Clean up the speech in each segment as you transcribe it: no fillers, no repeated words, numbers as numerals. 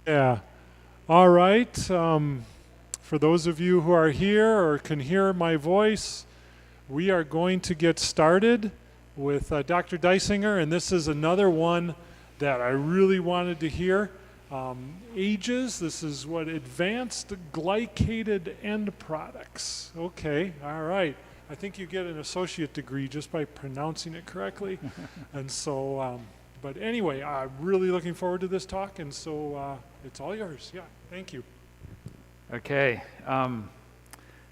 Yeah. All right. For those of you who are here or can hear my voice, we are going to get started with Dr. Dysinger, and this is another one that I really wanted to hear. Ages, this is what advanced glycated end products. Okay, all right. I think you get an associate degree just by pronouncing it correctly. And so, but anyway, I'm really looking forward to this talk, and so it's all yours. Yeah, thank you. Okay,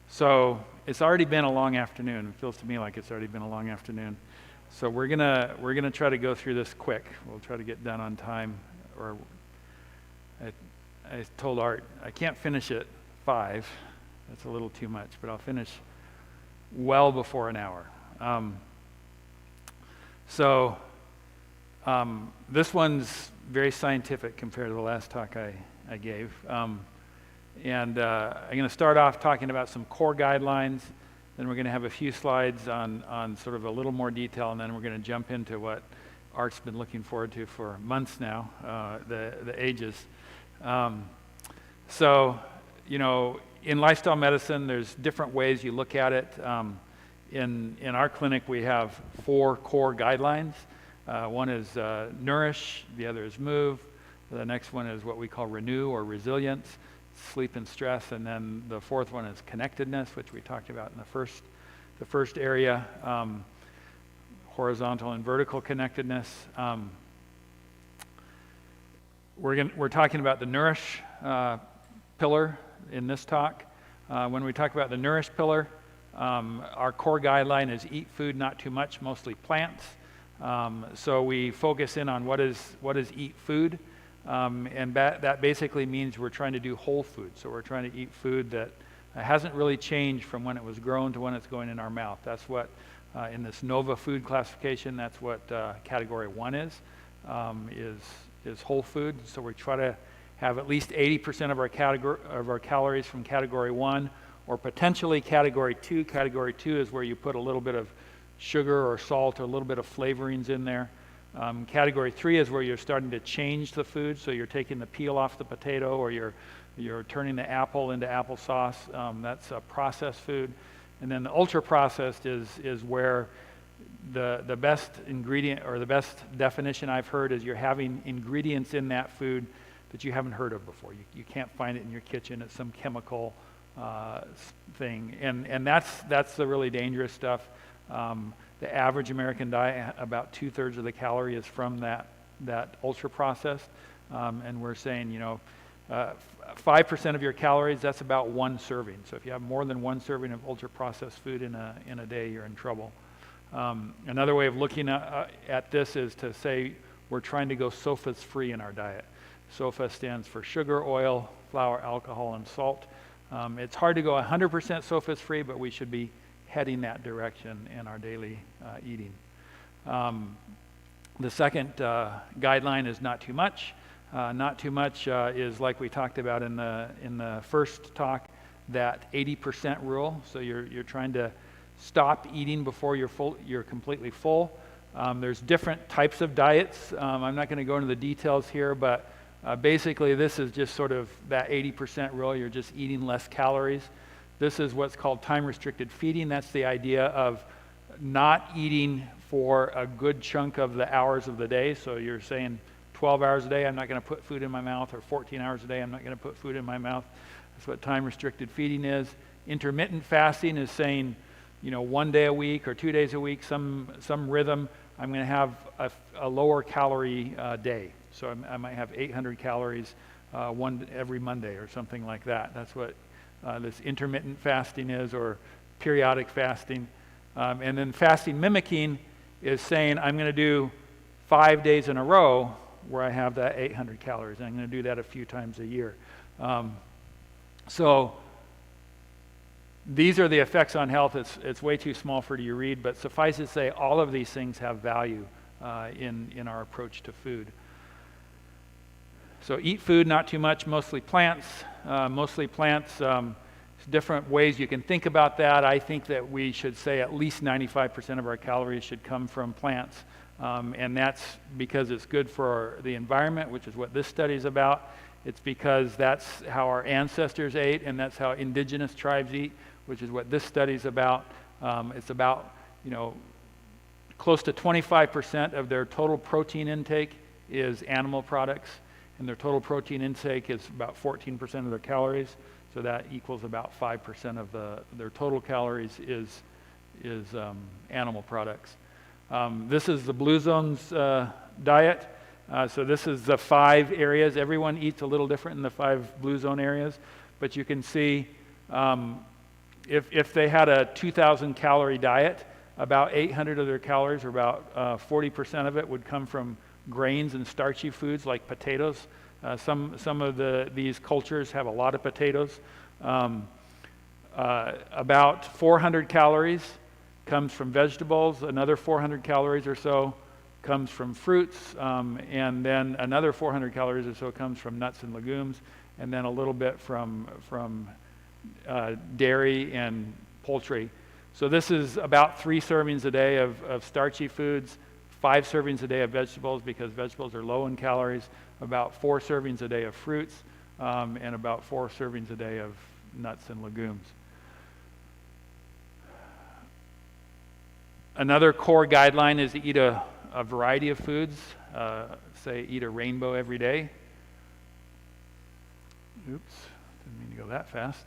so it's already been a long afternoon. It feels to me like it's already been a long afternoon. So we're gonna try to go through this quick. We'll try to get done on time. Or I told Art I can't finish at 5. That's a little too much, but I'll finish well before an hour. This one's very scientific compared to the last talk I gave. I'm going to start off talking about some core guidelines, then we're going to have a few slides on sort of a little more detail, and then we're going to jump into what Art's been looking forward to for months now, the ages. In lifestyle medicine, there's different ways you look at it. In our clinic, we have 4 core guidelines. One is nourish, the other is move, the next one is what we call renew or resilience, sleep and stress, and then the 4th one is connectedness, which we talked about in the first area, horizontal and vertical connectedness. We're talking about the nourish pillar in this talk. When we talk about the nourish pillar, our core guideline is eat food, not too much, mostly plants. So we focus in on what is eat food. And that basically means we're trying to do whole food. So we're trying to eat food that hasn't really changed from when it was grown to when it's going in our mouth. That's what, in this NOVA food classification, that's what category 1 is whole food. So we try to have at least 80% of our calories from category 1, or potentially category 2. Category 2 is where you put a little bit of sugar or salt or a little bit of flavorings in there. Category 3 is where you're starting to change the food, so you're taking the peel off the potato, or you're turning the apple into applesauce. That's a processed food. And then the ultra processed is where the best ingredient, or the best definition I've heard, is you're having ingredients in that food that you haven't heard of before. You can't find it in your kitchen. It's some chemical thing, and that's the really dangerous stuff. The average American diet, about 2/3 of the calorie is from that ultra processed, and we're saying 5% of your calories, that's about 1 serving. So if you have more than 1 serving of ultra processed food in a day, you're in trouble. Another way of looking at this is to say we're trying to go SOFAs free in our diet. SOFA stands for sugar, oil, flour, alcohol, and salt. It's hard to go 100% SOFAs free, but we should be heading that direction in our daily eating. The second guideline is not too much. Not too much is, like we talked about in the first talk, that 80% rule. So you're trying to stop eating before you're completely full. There's different types of diets. I'm not going to go into the details here, but basically this is just sort of that 80% rule. You're just eating less calories. This is what's called time-restricted feeding. That's the idea of not eating for a good chunk of the hours of the day. So you're saying 12 hours a day, I'm not going to put food in my mouth, or 14 hours a day, I'm not going to put food in my mouth. That's what time-restricted feeding is. Intermittent fasting is saying, 1 day a week or 2 days a week, some rhythm. I'm going to have a lower calorie day. So I might have 800 calories every Monday or something like that. That's what this intermittent fasting is, or periodic fasting. And then fasting mimicking is saying I'm going to do 5 days in a row where I have that 800 calories. And I'm going to do that a few times a year. So these are the effects on health. It's way too small for you to read, but suffice it to say, all of these things have value in our approach to food. So eat food, not too much, mostly plants. Different ways you can think about that. I think that we should say at least 95% of our calories should come from plants. And that's because it's good for the environment, which is what this study is about. It's because that's how our ancestors ate, and that's how indigenous tribes eat, which is what this study's about. It's about, close to 25% of their total protein intake is animal products, and their total protein intake is about 14% of their calories. So that equals about 5% of their total calories is animal products. This is the Blue Zone's diet. So this is the 5 areas. Everyone eats a little different in the 5 Blue Zone areas, but you can see if they had a 2,000 calorie diet, about 800 of their calories, or about 40% of it, would come from grains and starchy foods like potatoes. Some of these cultures have a lot of potatoes. About 400 calories comes from vegetables. Another 400 calories or so comes from fruits, and then another 400 calories or so comes from nuts and legumes, and then a little bit from dairy and poultry. So this is about 3 servings a day of starchy foods, 5 servings a day of vegetables, because vegetables are low in calories, about 4 servings a day of fruits, and about 4 servings a day of nuts and legumes. Another core guideline is to eat a variety of foods. Say eat a rainbow every day. Oops, didn't mean to go that fast.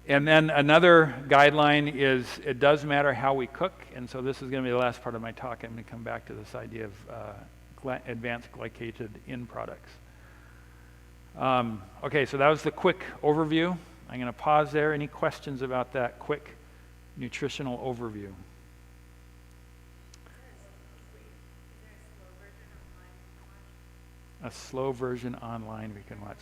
And then another guideline is it does matter how we cook, and so this is going to be the last part of my talk. I'm going to come back to this idea of advanced glycated end products. Okay, so that was the quick overview. I'm going to pause there. Any questions about that quick nutritional overview? A slow version online we can watch.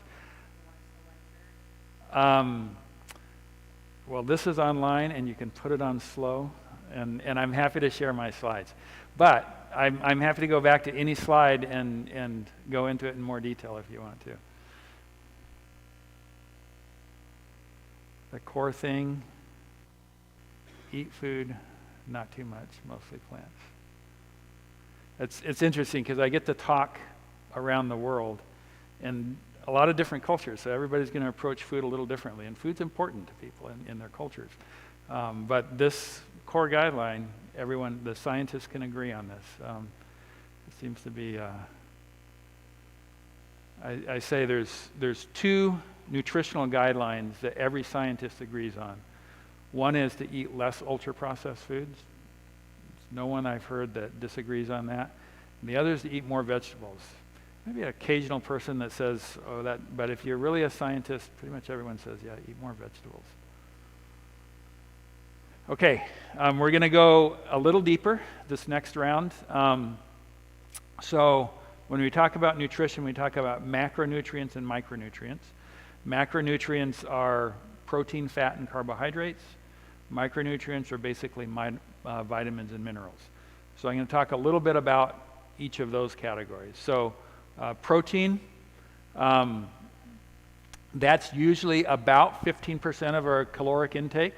Well, this is online, and you can put it on slow, and I'm happy to share my slides. But I'm happy to go back to any slide and go into it in more detail if you want to. The core thing, eat food, not too much, mostly plants. It's interesting because I get to talk around the world and a lot of different cultures, so everybody's going to approach food a little differently, and food's important to people in their cultures. But this core guideline, the scientists can agree on this. It seems to be, I say there's 2 nutritional guidelines that every scientist agrees on. One is to eat less ultra-processed foods. There's no one I've heard that disagrees on that. And the other is to eat more vegetables. Maybe an occasional person that says, oh, that, but if you're really a scientist, pretty much everyone says, yeah, eat more vegetables. Okay, we're going to go a little deeper this next round. So when we talk about nutrition, we talk about macronutrients and micronutrients. Macronutrients are protein, fat, and carbohydrates. Micronutrients are basically vitamins and minerals. So I'm going to talk a little bit about each of those categories. So protein, that's usually about 15% of our caloric intake.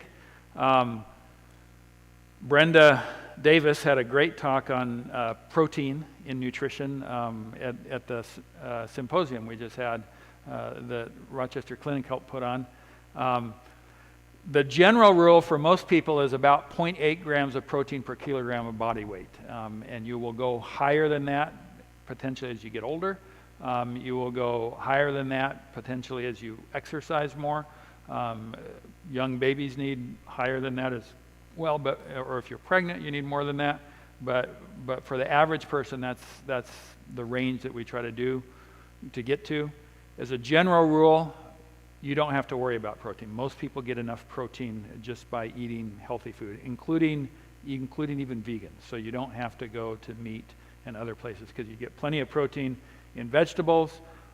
Brenda Davis had a great talk on protein in nutrition at the symposium we just had, the Rochester Clinic helped put on. The general rule for most people is about 0.8 grams of protein per kilogram of body weight, and you will go higher than that potentially as you get older. You will go higher than that potentially as you exercise more. Young babies need higher than that as well, or if you're pregnant, you need more than that. But for the average person, that's the range that we try to get to. As a general rule, you don't have to worry about protein. Most people get enough protein just by eating healthy food, including even vegan. So you don't have to go to meat and other places because you get plenty of protein in vegetables.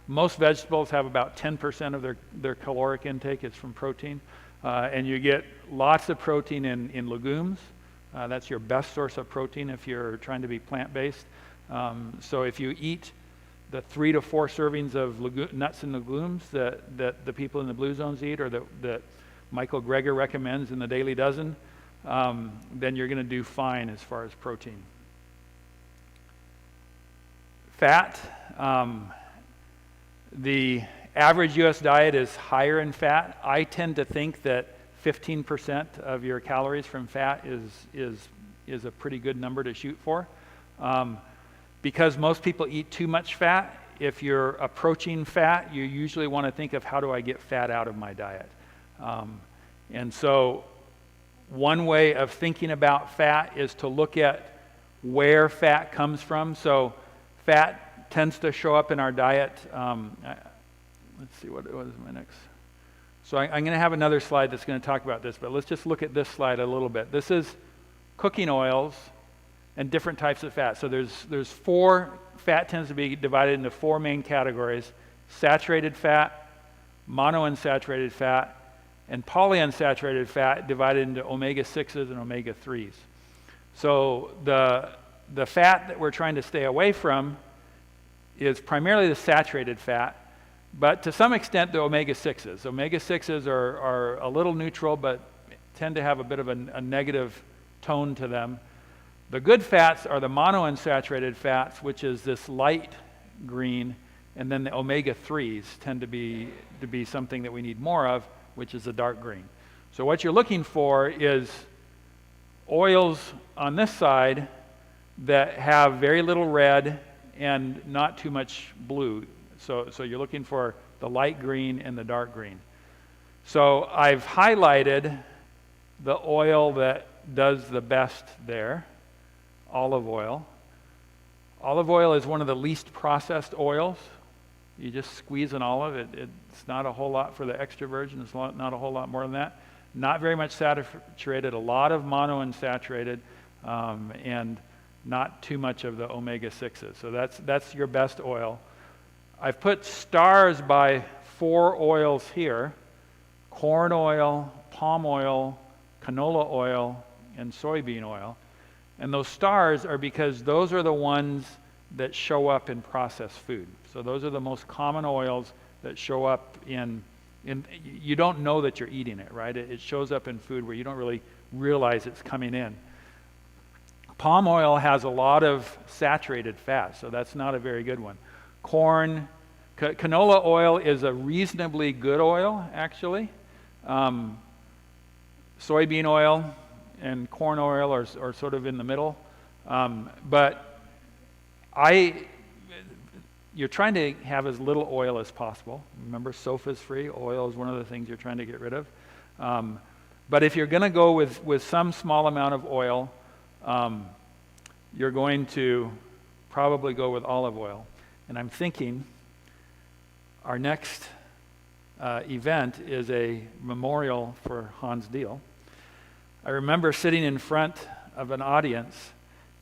Most vegetables have about 10% of their caloric intake is from protein. And you get lots of protein in legumes. That's your best source of protein if you're trying to be plant-based. So if you eat the 3 to 4 servings of nuts and legumes that the people in the Blue Zones eat, or that Michael Greger recommends in the Daily Dozen, then you're going to do fine as far as protein. Fat, The average U.S. diet is higher in fat. I tend to think that 15% of your calories from fat is a pretty good number to shoot for. Because most people eat too much fat, if you're approaching fat, you usually want to think of how do I get fat out of my diet. And so one way of thinking about fat is to look at where fat comes from. So fat tends to show up in our diet. Let's see, what is my next? So I'm going to have another slide that's going to talk about this, but let's just look at this slide a little bit. This is cooking oils and different types of fat. So there's four, fat tends to be divided into four main categories: saturated fat, monounsaturated fat, and polyunsaturated fat, divided into omega-6s and omega-3s. So the fat that we're trying to stay away from is primarily the saturated fat, but to some extent the omega-6s. Omega-6s are a little neutral, but tend to have a bit of a negative tone to them. The good fats are the monounsaturated fats, which is this light green, and then the omega-3s tend to be something that we need more of, which is the dark green. So what you're looking for is oils on this side that have very little red and not too much blue. So you're looking for the light green and the dark green. So I've highlighted the oil that does the best there, olive oil. Olive oil is one of the least processed oils. You just squeeze an olive. It's not a whole lot for the extra virgin. It's not a whole lot more than that. Not very much saturated, a lot of monounsaturated, and not too much of the omega-6s. So that's your best oil. I've put stars by 4 oils here: corn oil, palm oil, canola oil, and soybean oil. And those stars are because those are the ones that show up in processed food. So those are the most common oils that show up in you don't know that you're eating it, right? It shows up in food where you don't really realize it's coming in. Palm oil has a lot of saturated fat, so that's not a very good one. Canola oil is a reasonably good oil, actually. Soybean oil and corn oil are sort of in the middle. But you're trying to have as little oil as possible. Remember, SOFA's free. Oil is one of the things you're trying to get rid of. But if you're going to go with some small amount of oil, you're going to probably go with olive oil. And I'm thinking our next event is a memorial for Hans Diehl. I remember sitting in front of an audience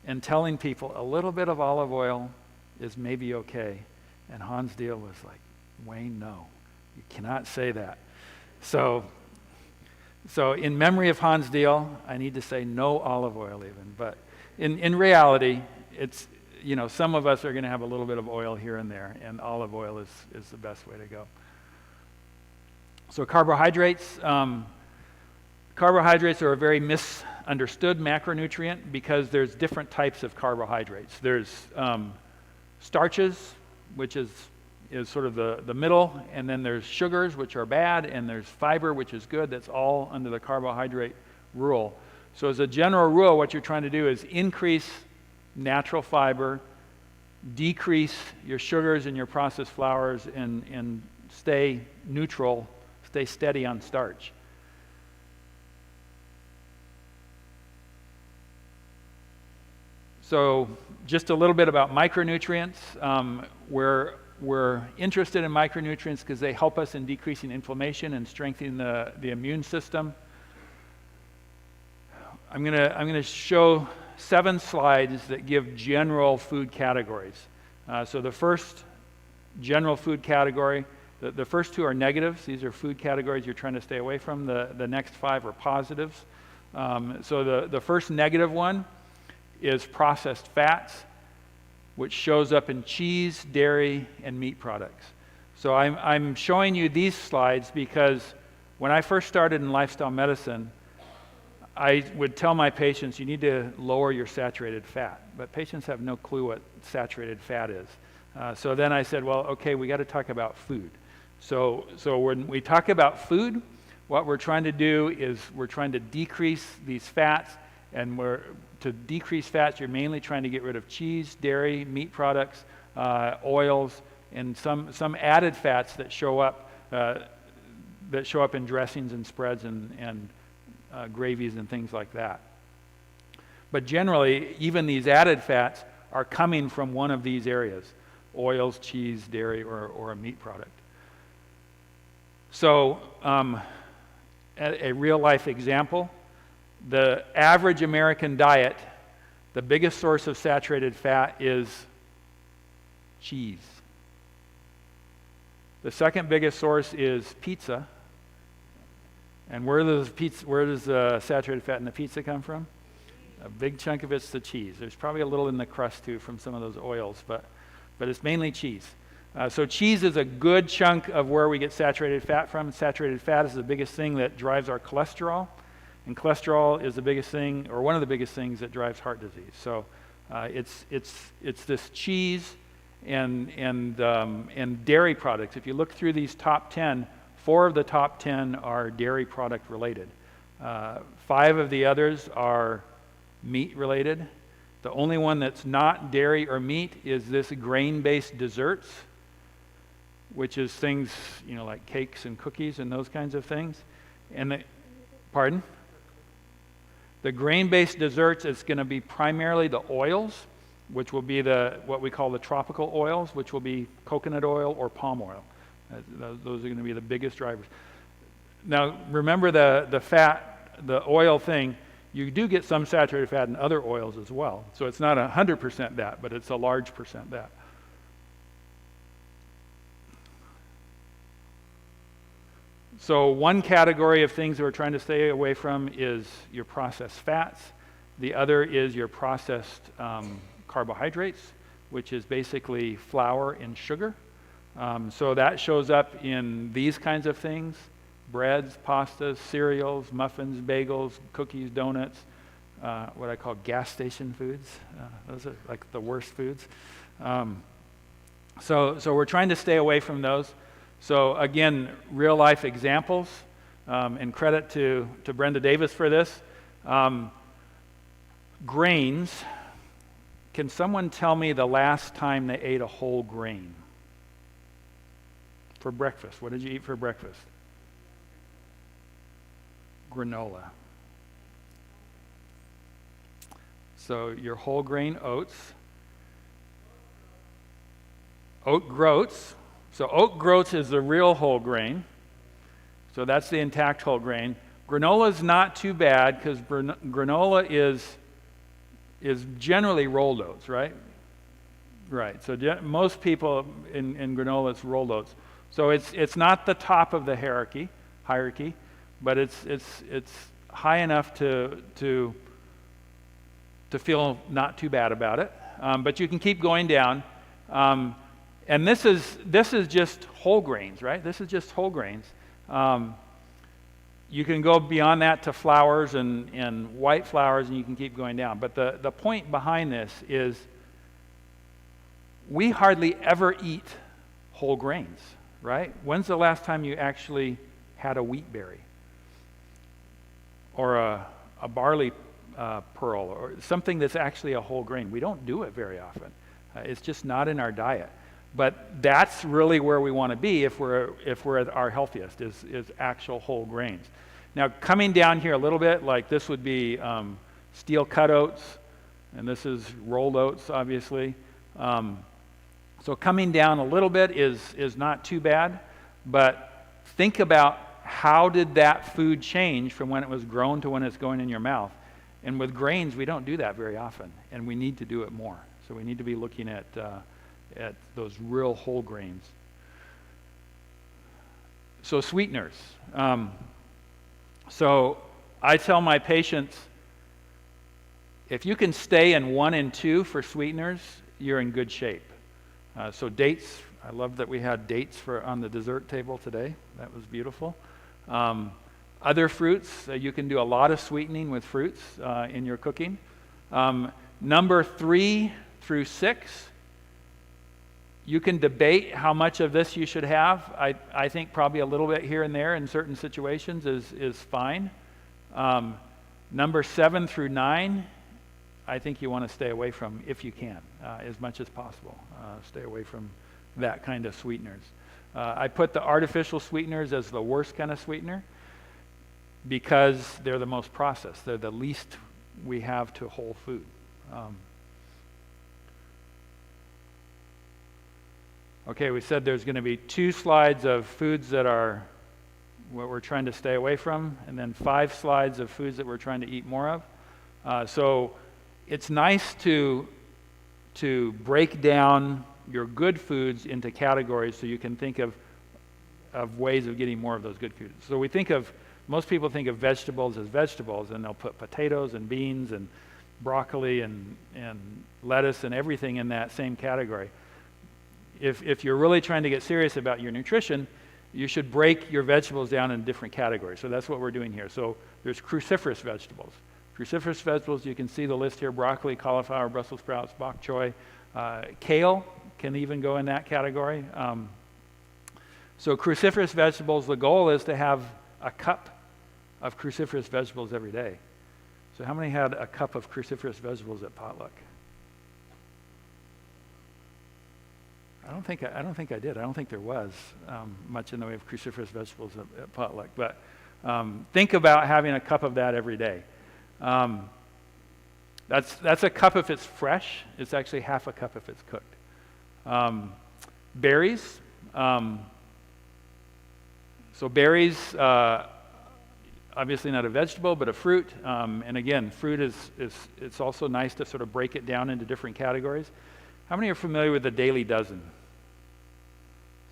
and telling people a little bit of olive oil is maybe okay. And Hans Diehl was like, "Wayne, no, you cannot say that." So in memory of Hans Diehl, I need to say no olive oil even. But in reality, it's, some of us are going to have a little bit of oil here and there, and olive oil is the best way to go. So carbohydrates. Carbohydrates are a very misunderstood macronutrient because there's different types of carbohydrates. There's starches, which is sort of the middle, and then there's sugars, which are bad, and there's fiber, which is good. That's all under the carbohydrate rule. So as a general rule, what you're trying to do is increase natural fiber, decrease your sugars and your processed flours, and stay neutral, stay steady on starch. So just a little bit about micronutrients. We're interested in micronutrients because they help us in decreasing inflammation and strengthening the immune system. I'm gonna show 7 slides that give general food categories. So the first general food category, the first 2 are negatives. These are food categories you're trying to stay away from. The next 5 are positives. So the first negative one is processed fats, which shows up in cheese, dairy, and meat products. So I'm showing you these slides because when I first started in lifestyle medicine, I would tell my patients, you need to lower your saturated fat. But patients have no clue what saturated fat is. So then I said, well, okay, we got to talk about food. So when we talk about food, what we're trying to do is we're trying to decrease these fats, and to decrease fats, you're mainly trying to get rid of cheese, dairy, meat products, oils, and some added fats that show up in dressings and spreads and gravies and things like that. But generally, even these added fats are coming from one of these areas: oils, cheese, dairy, or a meat product. So, a real-life example, the average American diet, the biggest source of saturated fat is cheese. The second biggest source is pizza. And where does the saturated fat in the pizza come from? A big chunk of it's the cheese. There's probably a little in the crust too from some of those oils, but it's mainly cheese. So cheese is a good chunk of where we get saturated fat from. Saturated fat is the biggest thing that drives our cholesterol, and cholesterol is the biggest thing, or one of the biggest things that drives heart disease. So it's this cheese and dairy products. If you look through these top 10, 4 of the top 10 are dairy product related. 5 of the others are meat related. The only one that's not dairy or meat is this grain-based desserts, which is things, like cakes and cookies and those kinds of things. Pardon? The grain-based desserts is going to be primarily the oils, which will be what we call the tropical oils, which will be coconut oil or palm oil. Those are going to be the biggest drivers. Now, remember the fat, the oil thing, you do get some saturated fat in other oils as well. So it's not 100% that, but it's a large percent that. So one category of things that we're trying to stay away from is your processed fats. The other is your processed carbohydrates, which is basically flour and sugar. So that shows up in these kinds of things: breads, pastas, cereals, muffins, bagels, cookies, donuts, what I call gas station foods. Those are like the worst foods. So we're trying to stay away from those. So again, real life examples, and credit to Brenda Davis for this. Grains. Can someone tell me the last time they ate a whole grain? For breakfast. What did you eat for breakfast? Granola. So your whole grain oats. Oat groats. So oat groats is the real whole grain. So that's the intact whole grain. Granola is not too bad because granola is generally rolled oats, right? Right. So most people in granola, it's rolled oats. So it's not the top of the hierarchy, but it's high enough to feel not too bad about it. But you can keep going down. And this is just whole grains, right? This is just whole grains. You can go beyond that to flours and white flours, and you can keep going down. But the point behind this is we hardly ever eat whole grains, right? When's the last time you actually had a wheat berry? Or a barley pearl, or something that's actually a whole grain? We don't do it very often. It's just not in our diet. But that's really where we want to be if we're at our healthiest, is actual whole grains. Now, coming down here a little bit, like this would be steel cut oats, and this is rolled oats, obviously. So coming down a little bit is not too bad, but think about how did that food change from when it was grown to when it's going in your mouth. And with grains, we don't do that very often, and we need to do it more. So we need to be looking at those real whole grains. So sweeteners. So I tell my patients, if you can stay in 1 and 2 for sweeteners, you're in good shape. So dates, I love that we had dates on the dessert table today. That was beautiful. Other fruits, you can do a lot of sweetening with fruits in your cooking. Number 3 through 6, You can debate how much of this you should have. I think probably a little bit here and there in certain situations is fine. Number 7 through 9, I think you want to stay away from if you can, as much as possible. Stay away from that kind of sweeteners. I put the artificial sweeteners as the worst kind of sweetener because they're the most processed. They're the least we have to whole food. Okay, we said there's going to be 2 slides of foods that are what we're trying to stay away from, and then 5 slides of foods that we're trying to eat more of. So it's nice to break down your good foods into categories so you can think of ways of getting more of those good foods. So most people think of vegetables as vegetables, and they'll put potatoes and beans and broccoli and lettuce and everything in that same category. If you're really trying to get serious about your nutrition, you should break your vegetables down in different categories. So that's what we're doing here. So there's cruciferous vegetables. Cruciferous vegetables, you can see the list here: broccoli, cauliflower, Brussels sprouts, bok choy. Kale can even go in that category. So cruciferous vegetables, the goal is to have a cup of cruciferous vegetables every day. So how many had a cup of cruciferous vegetables at potluck? I don't think I did. I don't think there was much in the way of cruciferous vegetables at potluck. But think about having a cup of that every day. That's a cup if it's fresh. It's actually half a cup if it's cooked. Berries. So berries, obviously not a vegetable, but a fruit. And again, fruit it's also nice to sort of break it down into different categories. How many are familiar with the Daily Dozen?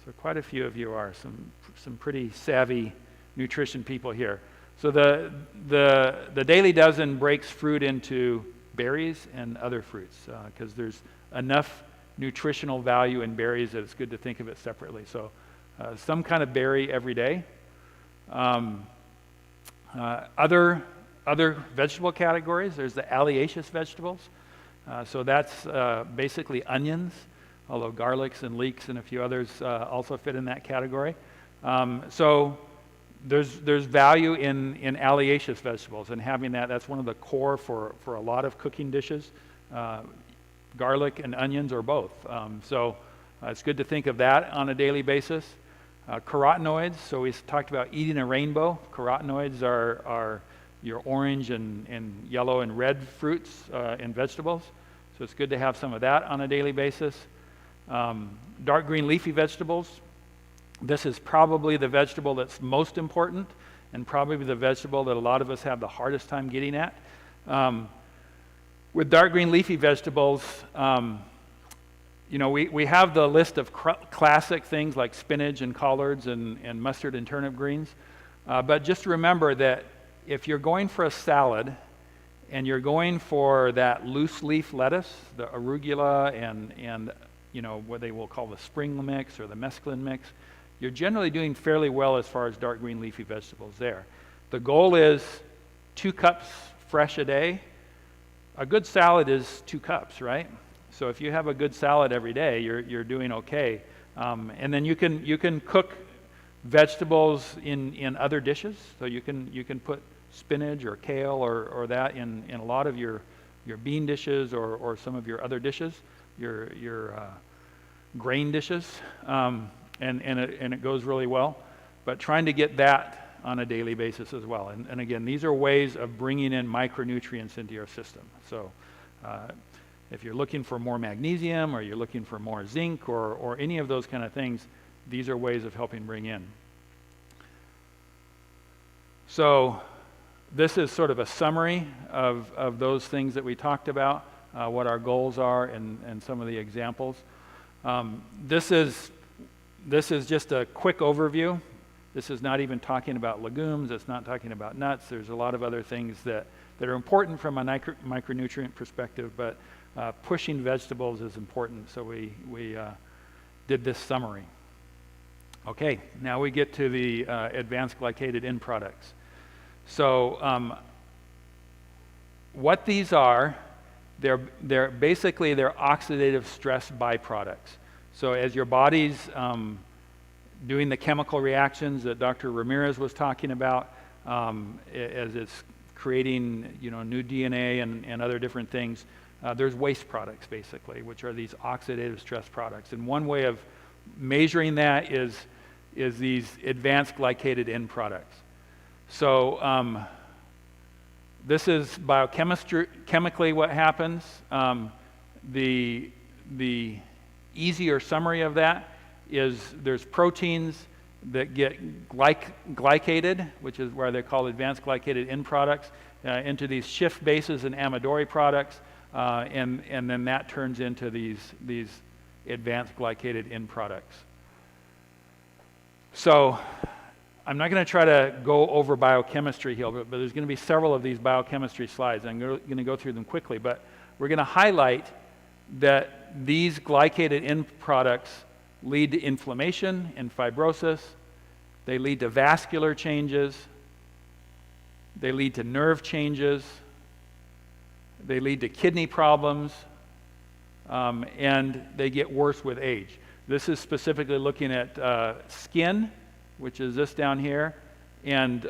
So quite a few of you are, some pretty savvy nutrition people here. So the Daily Dozen breaks fruit into berries and other fruits because there's enough nutritional value in berries that it's good to think of it separately. So some kind of berry every day. Other vegetable categories, there's the alliaceous vegetables. So that's basically onions, although garlics and leeks and a few others also fit in that category. So there's value in alliaceous vegetables, and having that's one of the core for a lot of cooking dishes. Garlic and onions or both. So it's good to think of that on a daily basis. Carotenoids, so we talked about eating a rainbow. Carotenoids are your orange and yellow and red fruits and vegetables. So it's good to have some of that on a daily basis. Dark green leafy vegetables. This is probably the vegetable that's most important and probably the vegetable that a lot of us have the hardest time getting at. With dark green leafy vegetables, we have the list of classic things like spinach and collards and mustard and turnip greens. But just remember that if you're going for a salad and you're going for that loose leaf lettuce, the arugula and what they will call the spring mix or the mesclun mix, you're generally doing fairly well as far as dark green leafy vegetables there. The goal is 2 cups fresh a day. A good salad is 2 cups, right? So if you have a good salad every day, you're doing okay. And then you can cook vegetables in other dishes. So you can put spinach or kale or that in a lot of your bean dishes or some of your other dishes, your grain dishes, and it goes really well. But trying to get that on a daily basis as well. And again, these are ways of bringing in micronutrients into your system. So if you're looking for more magnesium or you're looking for more zinc or any of those kind of things, these are ways of helping bring in. So this is sort of a summary of those things that we talked about, what our goals are and some of the examples. This is just a quick overview. This is not even talking about legumes. It's not talking about nuts. There's a lot of other things that are important from a micronutrient perspective, but pushing vegetables is important, so we did this summary. Okay, now we get to the advanced glycated end products. So what these are, they're basically oxidative stress byproducts. So as your body's doing the chemical reactions that Dr. Ramirez was talking about, as it's creating new DNA and other different things, there's waste products basically, which are these oxidative stress products. And one way of measuring that is these advanced glycated end products. So this is chemically what happens. The easier summary of that is there's proteins that get glycated, which is where they're called advanced glycated end products, into these Schiff bases and amidori products, and then that turns into these advanced glycated end products. So I'm not going to try to go over biochemistry here, but there's going to be several of these biochemistry slides. I'm going to go through them quickly, but we're going to highlight that these glycated end products lead to inflammation and fibrosis. They lead to vascular changes. They lead to nerve changes. They lead to kidney problems, and they get worse with age. This is specifically looking at skin, which is this down here, and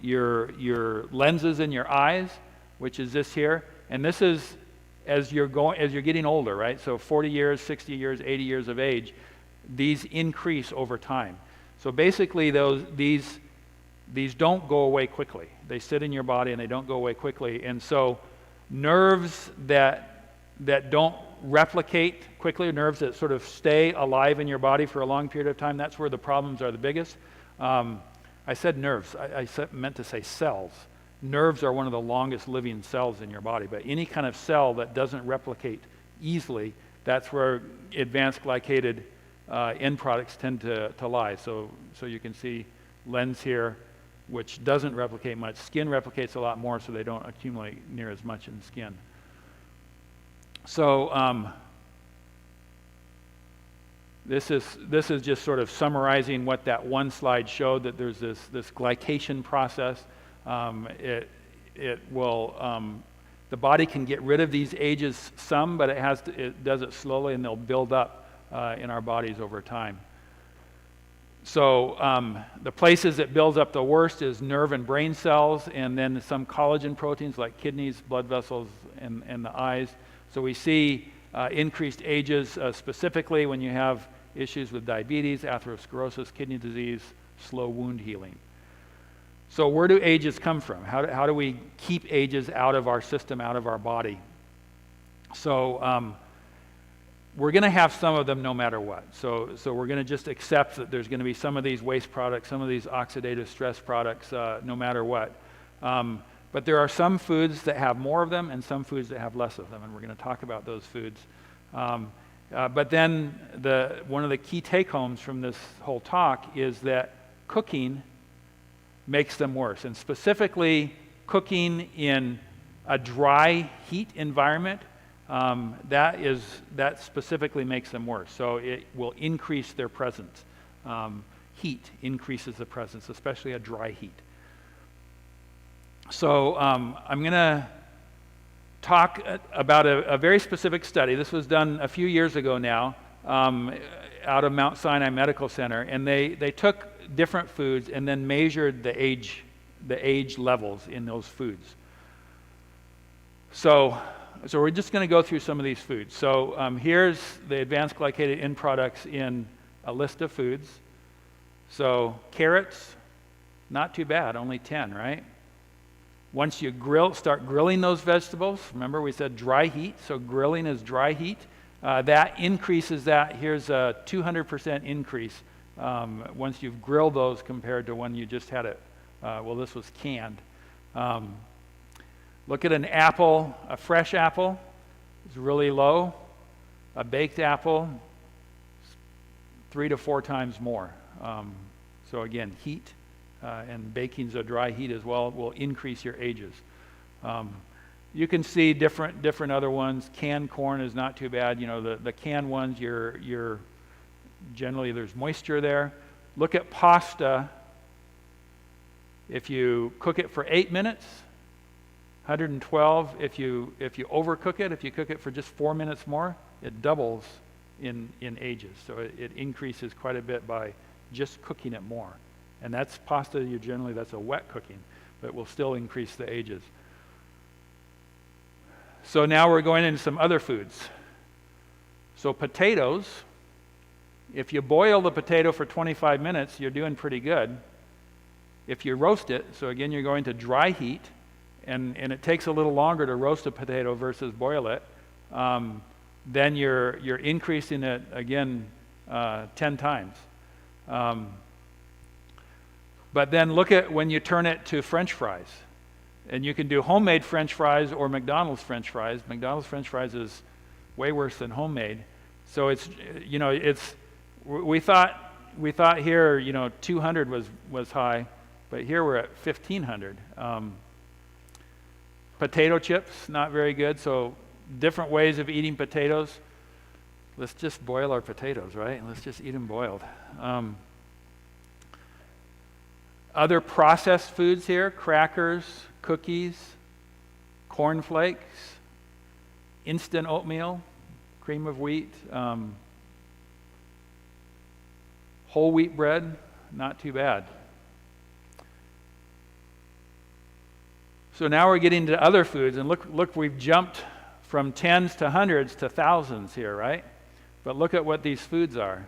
your lenses in your eyes, which is this here. And this is as you're getting older, right? So 40 years, 60 years, 80 years of age, these increase over time. So basically, these don't go away quickly. They sit in your body and they don't go away quickly. And so nerves that don't replicate quickly, nerves that sort of stay alive in your body for a long period of time, that's where the problems are the biggest. I said nerves. I meant to say cells. Nerves are one of the longest living cells in your body, but any kind of cell that doesn't replicate easily, that's where advanced glycated end products tend to lie. So you can see lens here, which doesn't replicate much. Skin replicates a lot more, so they don't accumulate near as much in skin. So this is just sort of summarizing what that one slide showed, that there's this glycation process. It will the body can get rid of these ages some, but it does it slowly, and they'll build up in our bodies over time. So the places it builds up the worst is nerve and brain cells, and then some collagen proteins like kidneys, blood vessels, and the eyes. So we see increased ages specifically when you have issues with diabetes, atherosclerosis, kidney disease, slow wound healing. So where do ages come from? How do we keep ages out of our system, out of our body? So we're going to have some of them no matter what. So we're going to just accept that there's going to be some of these waste products, some of these oxidative stress products, no matter what. But there are some foods that have more of them and some foods that have less of them, and we're going to talk about those foods. But then one of the key take-homes from this whole talk is that cooking makes them worse, and specifically cooking in a dry heat environment, that specifically makes them worse. So it will increase their presence. Heat increases the presence, especially a dry heat. So I'm going to talk about a very specific study. This was done a few years ago now, out of Mount Sinai Medical Center, and they took different foods and then measured the age levels in those foods. So we're just going to go through some of these foods. So here's the advanced glycated end products in a list of foods. So carrots, not too bad, only 10, right? Once you start grilling those vegetables, remember we said dry heat, so grilling is dry heat. That increases that. Here's a 200% increase once you've grilled those compared to when you just had it. This was canned. Look at an apple, a fresh apple is really low. A baked apple, 3 to 4 times more. So again, heat and baking's a dry heat as well will increase your ages. You can see different other ones. Canned corn is not too bad. You know, the canned ones, you're generally there's moisture there. Look at pasta. If you cook it for 8 minutes, 112. If you overcook it, if you cook it for just 4 minutes more, it doubles in ages. So it increases quite a bit by just cooking it more. And that's pasta, that's a wet cooking, but will still increase the ages. So now we're going into some other foods. So potatoes, if you boil the potato for 25 minutes, you're doing pretty good. If you roast it, so again, you're going to dry heat, and it takes a little longer to roast a potato versus boil it, then you're increasing it again 10 times. But then look at when you turn it to French fries. And you can do homemade French fries or McDonald's French fries. McDonald's French fries is way worse than homemade. So we thought here 200 was high, but here we're at 1,500. Potato chips, not very good. So different ways of eating potatoes. Let's just boil our potatoes, right? Let's just eat them boiled. Other processed foods here: crackers, cookies, cornflakes, instant oatmeal, cream of wheat, whole wheat bread, not too bad. So now we're getting to other foods, and look, we've jumped from tens to hundreds to thousands here, right? But look at what these foods are.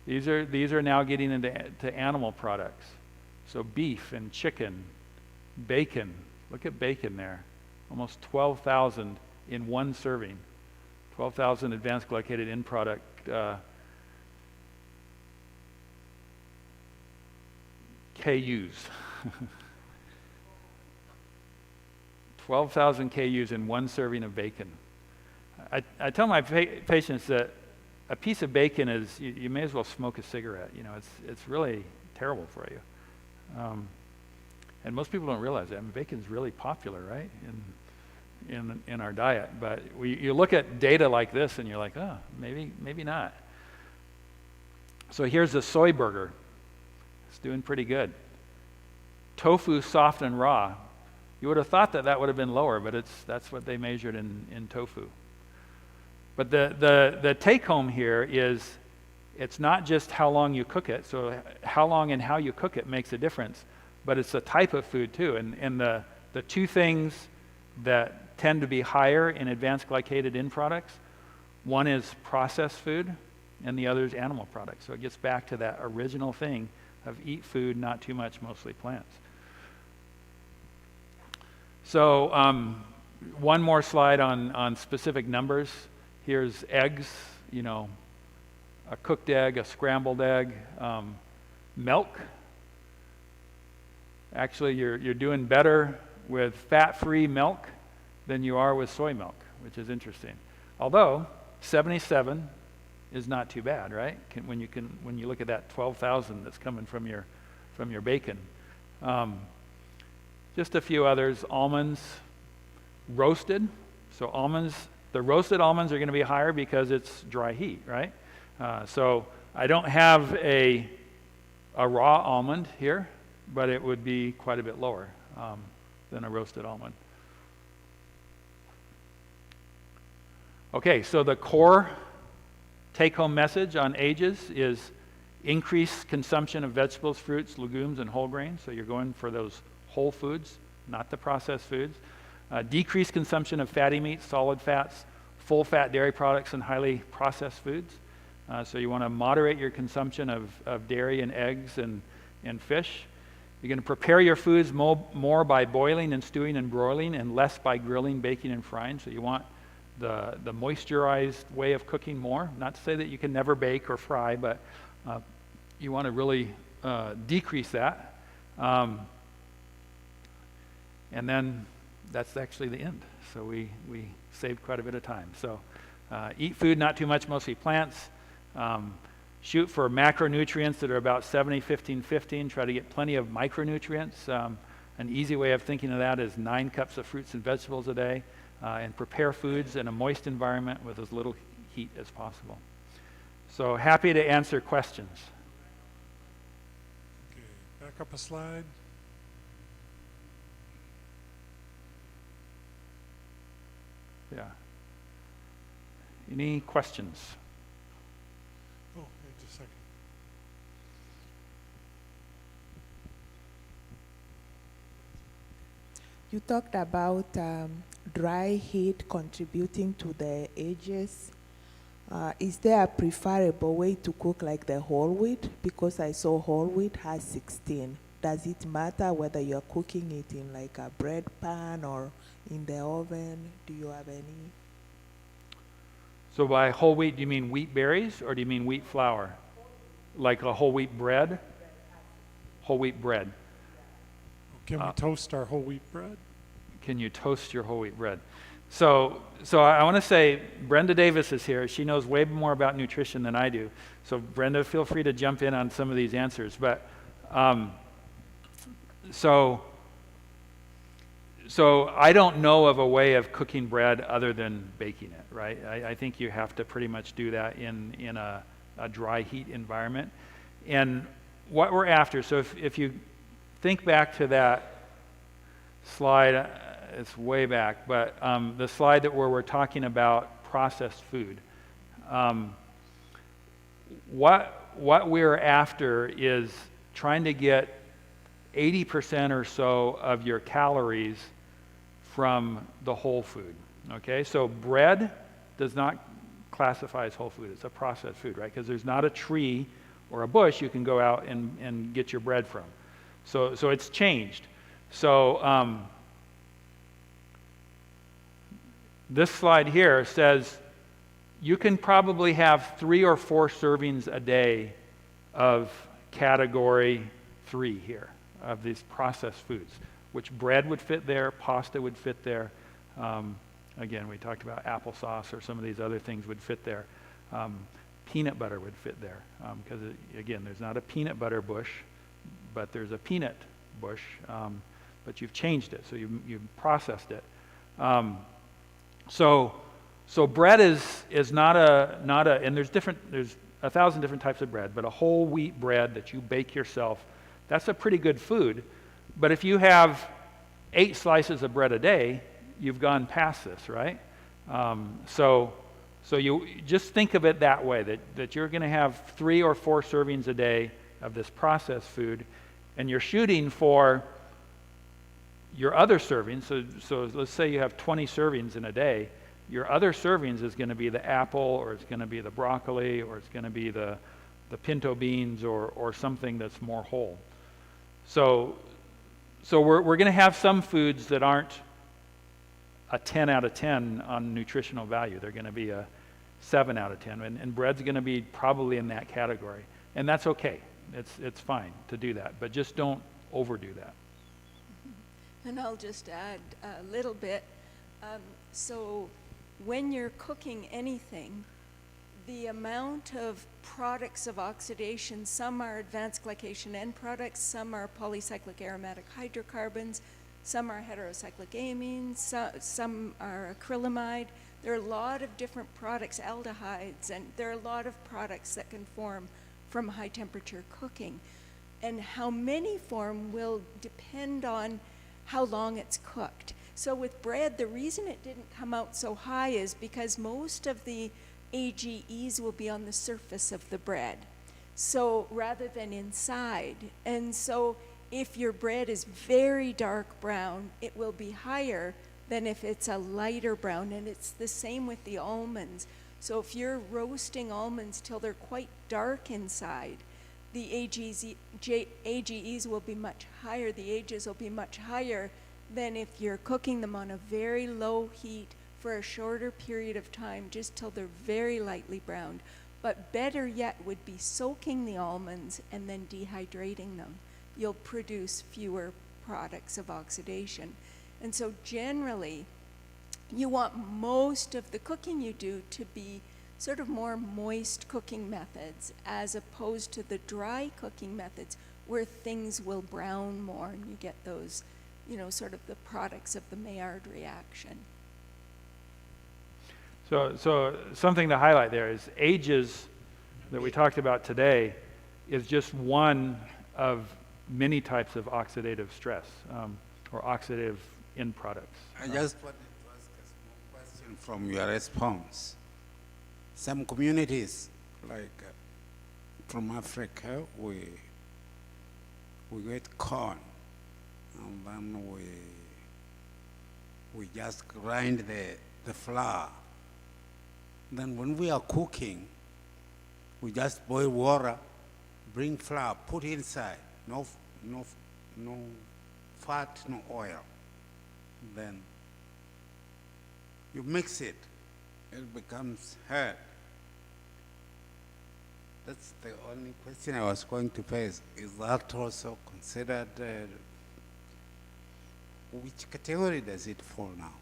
These are now getting into animal products. So beef and chicken, bacon. Look at bacon there. Almost 12,000 in one serving. 12,000 advanced glycated end product KUs. 12,000 KUs in one serving of bacon. I tell my patients that a piece of bacon is, you may as well smoke a cigarette. It's really terrible for you. And most people don't realize that. I mean, bacon's really popular, right, in our diet. But you look at data like this, and you're like, oh, maybe not. So here's the soy burger. It's doing pretty good. Tofu, soft and raw. You would have thought that would have been lower, but that's what they measured in tofu. But the take home here is, it's not just how long you cook it. So how long and how you cook it makes a difference, but it's the type of food too. And the two things that tend to be higher in advanced glycated end products, one is processed food and the other is animal products. So it gets back to that original thing of eat food, not too much, mostly plants. So one more slide on specific numbers. Here's eggs, a cooked egg, a scrambled egg, milk. Actually, you're doing better with fat-free milk than you are with soy milk, which is interesting. Although 77 is not too bad, right? When you look at that 12,000 that's coming from your bacon. Just a few others. Almonds, roasted. So the roasted almonds are going to be higher because it's dry heat, right? So I don't have a raw almond here, but it would be quite a bit lower than a roasted almond. Okay, so the core take-home message on ages is increased consumption of vegetables, fruits, legumes, and whole grains. So you're going for those whole foods, not the processed foods. Decreased consumption of fatty meats, solid fats, full-fat dairy products, and highly processed foods. So you want to moderate your consumption of dairy and eggs and fish. You're going to prepare your foods more by boiling and stewing and broiling, and less by grilling, baking, and frying. So you want the moisturized way of cooking more. Not to say that you can never bake or fry, but you want to really decrease that. And then that's actually the end. So we saved quite a bit of time. So eat food, not too much, mostly plants. Shoot for macronutrients that are about 70, 15, 15. Try to get plenty of micronutrients. An easy way of thinking of that is 9 cups of fruits and vegetables a day. And prepare foods in a moist environment with as little heat as possible. So happy to answer questions. Okay, back up a slide. Yeah. Any questions? You talked about dry heat contributing to the ages. Is there a preferable way to cook like the whole wheat? Because I saw whole wheat has 16. Does it matter whether you're cooking it in like a bread pan or in the oven? Do you have any? So by whole wheat, do you mean wheat berries or do you mean wheat flour? Like a whole wheat bread? Whole wheat bread. Can we toast our whole wheat bread? Can you toast your whole wheat bread? So I want to say Brenda Davis is here. She knows way more about nutrition than I do. So Brenda, feel free to jump in on some of these answers. But so I don't know of a way of cooking bread other than baking it, right? I think you have to pretty much do that in a dry heat environment. And what we're after, so if you think back to that slide, it's way back, but the slide where we're talking about processed food. What we're after is trying to get 80% or so of your calories from the whole food. Okay, so bread does not classify as whole food. It's a processed food, right? Because there's not a tree or a bush you can go out and get your bread from. So it's changed. So this slide here says you can probably have 3 or 4 servings a day of category 3 here, of these processed foods, which bread would fit there, pasta would fit there. Again, we talked about applesauce or some of these other things would fit there. Peanut butter would fit there because, again, there's not a peanut butter bush, but there's a peanut bush, but you've changed it, so you've processed it. So bread is not a, and there's 1,000 different types of bread, but a whole wheat bread that you bake yourself, that's a pretty good food. But if you have 8 slices of bread a day, you've gone past this, right? So you just think of it that way, that you're going to have 3 or 4 servings a day of this processed food, and you're shooting for your other servings. So let's say you have 20 servings in a day. Your other servings is going to be the apple, or it's going to be the broccoli, or it's going to be the pinto beans, or something that's more whole. So we're going to have some foods that aren't a 10 out of 10 on nutritional value. They're going to be a 7 out of 10, and bread's going to be probably in that category, and that's okay. It's fine to do that, but just don't overdo that. And I'll just add a little bit. So when you're cooking anything, the amount of products of oxidation, some are advanced glycation end products, some are polycyclic aromatic hydrocarbons, some are heterocyclic amines, some are acrylamide. There are a lot of different products, aldehydes, and there are a lot of products that can form from high temperature cooking. And how many form will depend on how long it's cooked. So with bread, the reason it didn't come out so high is because most of the AGEs will be on the surface of the bread, so rather than inside. And so if your bread is very dark brown, it will be higher than if it's a lighter brown, and it's the same with the almonds. So if you're roasting almonds till they're quite dark inside, the AGEs will be much higher, the ages will be much higher than if you're cooking them on a very low heat for a shorter period of time, just till they're very lightly browned. But better yet would be soaking the almonds and then dehydrating them. You'll produce fewer products of oxidation. And so generally, you want most of the cooking you do to be sort of more moist cooking methods, as opposed to the dry cooking methods where things will brown more and you get those, sort of the products of the Maillard reaction. So something to highlight there is ages that we talked about today is just one of many types of oxidative stress or oxidative end products. I just wanted to ask a small question from your response. Some communities, like from Africa, we get corn, and then we just grind the flour. Then when we are cooking, we just boil water, bring flour, put inside, no fat, no oil. Then you mix it, it becomes hard. That's the only question I was going to face. Is that also considered, which category does it fall now?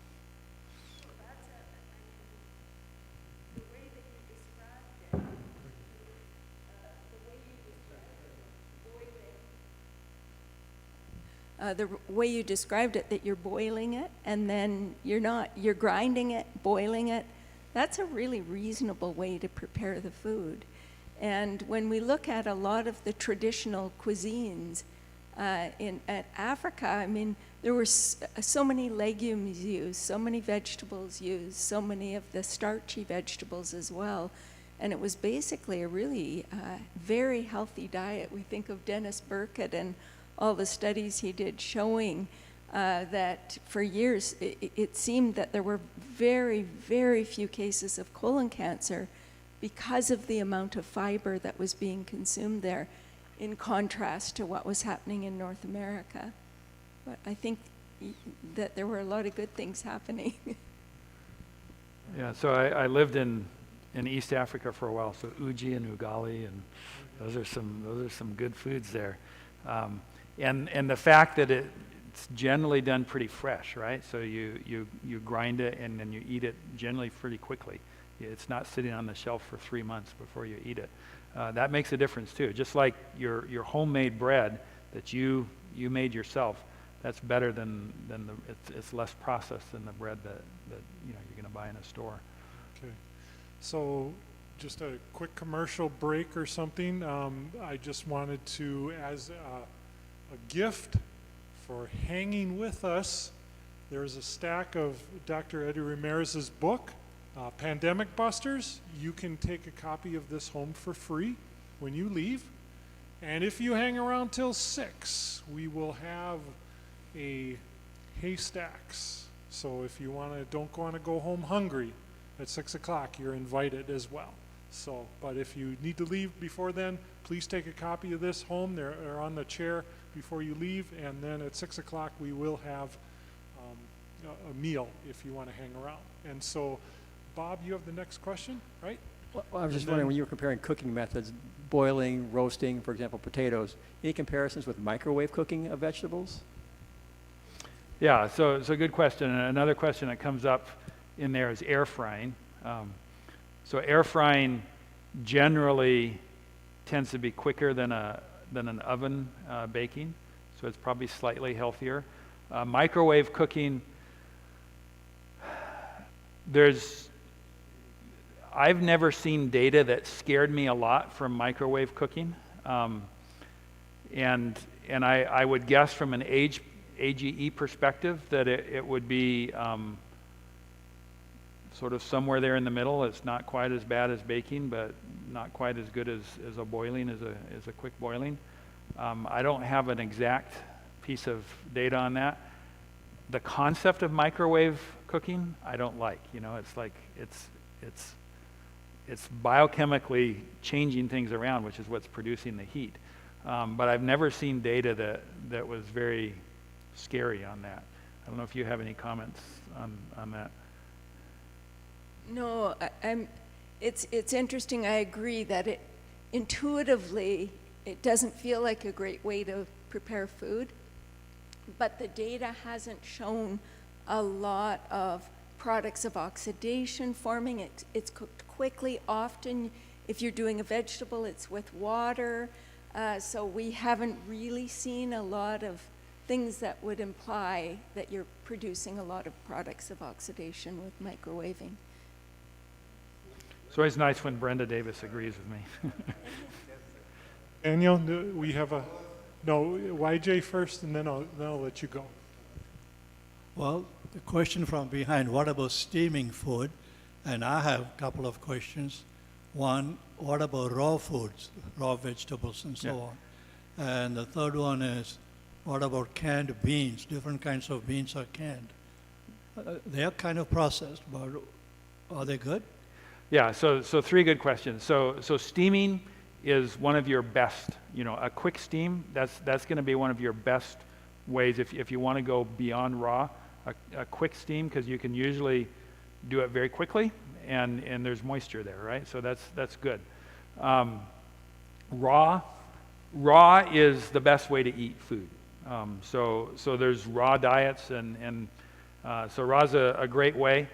The way you described it, that you're boiling it and then you're grinding it, boiling it, that's a really reasonable way to prepare the food. And when we look at a lot of the traditional cuisines at Africa, I mean, there were so many legumes used, so many vegetables used, so many of the starchy vegetables as well. And it was basically a really very healthy diet. We think of Dennis Burkitt and all the studies he did showing that for years it seemed that there were very, very few cases of colon cancer because of the amount of fiber that was being consumed there, in contrast to what was happening in North America. But I think that there were a lot of good things happening. Yeah, so I lived in East Africa for a while, so uji and ugali, and those are some good foods there. And the fact that it's generally done pretty fresh, right? So you grind it and then you eat it generally pretty quickly. It's not sitting on the shelf for 3 months before you eat it. That makes a difference too. Just like your homemade bread that you made yourself, that's better than it's less processed than the bread that you're going to buy in a store. Okay. So just a quick commercial break or something. I just wanted to, as a gift for hanging with us, there's a stack of Dr. Eddie Ramirez's book, Pandemic Busters. You can take a copy of this home for free when you leave. And if you hang around till 6, we will have a haystacks. So if you don't want to go home hungry at 6 o'clock, you're invited as well. So, but if you need to leave before then, please take a copy of this home. They're on the chair before you leave, and then at 6 o'clock we will have a meal if you want to hang around. And so, Bob, you have the next question, right? Well, I was just wondering, when you were comparing cooking methods, boiling, roasting, for example, potatoes, any comparisons with microwave cooking of vegetables? Yeah, so it's a good question. And another question that comes up in there is air frying. So air frying generally tends to be quicker than an oven baking, so it's probably slightly healthier. Microwave cooking, I've never seen data that scared me a lot from microwave cooking, and I would guess from an AGE perspective that it would be sort of somewhere there in the middle. It's not quite as bad as baking, but not quite as good as a boiling, as a quick boiling. I don't have an exact piece of data on that. The concept of microwave cooking, I don't like. It's like it's biochemically changing things around, which is what's producing the heat. But I've never seen data that was very scary on that. I don't know if you have any comments on that. No, it's interesting. I agree that intuitively it doesn't feel like a great way to prepare food, but the data hasn't shown a lot of products of oxidation forming. It's cooked quickly. Often, if you're doing a vegetable, it's with water. So we haven't really seen a lot of things that would imply that you're producing a lot of products of oxidation with microwaving. It's always nice when Brenda Davis agrees with me. Daniel, we have YJ first, and then I'll let you go. Well, the question from behind, what about steaming food? And I have a couple of questions. One, what about raw foods, raw vegetables and so on? And the third one is, what about canned beans? Different kinds of beans are canned. They are kind of processed, but are they good? Yeah, so three good questions. So steaming is one of your best, a quick steam, that's going to be one of your best ways if you want to go beyond raw, a quick steam, because you can usually do it very quickly and there's moisture there, right? So that's good. Raw is the best way to eat food. So there's raw diets and so raw's a great way.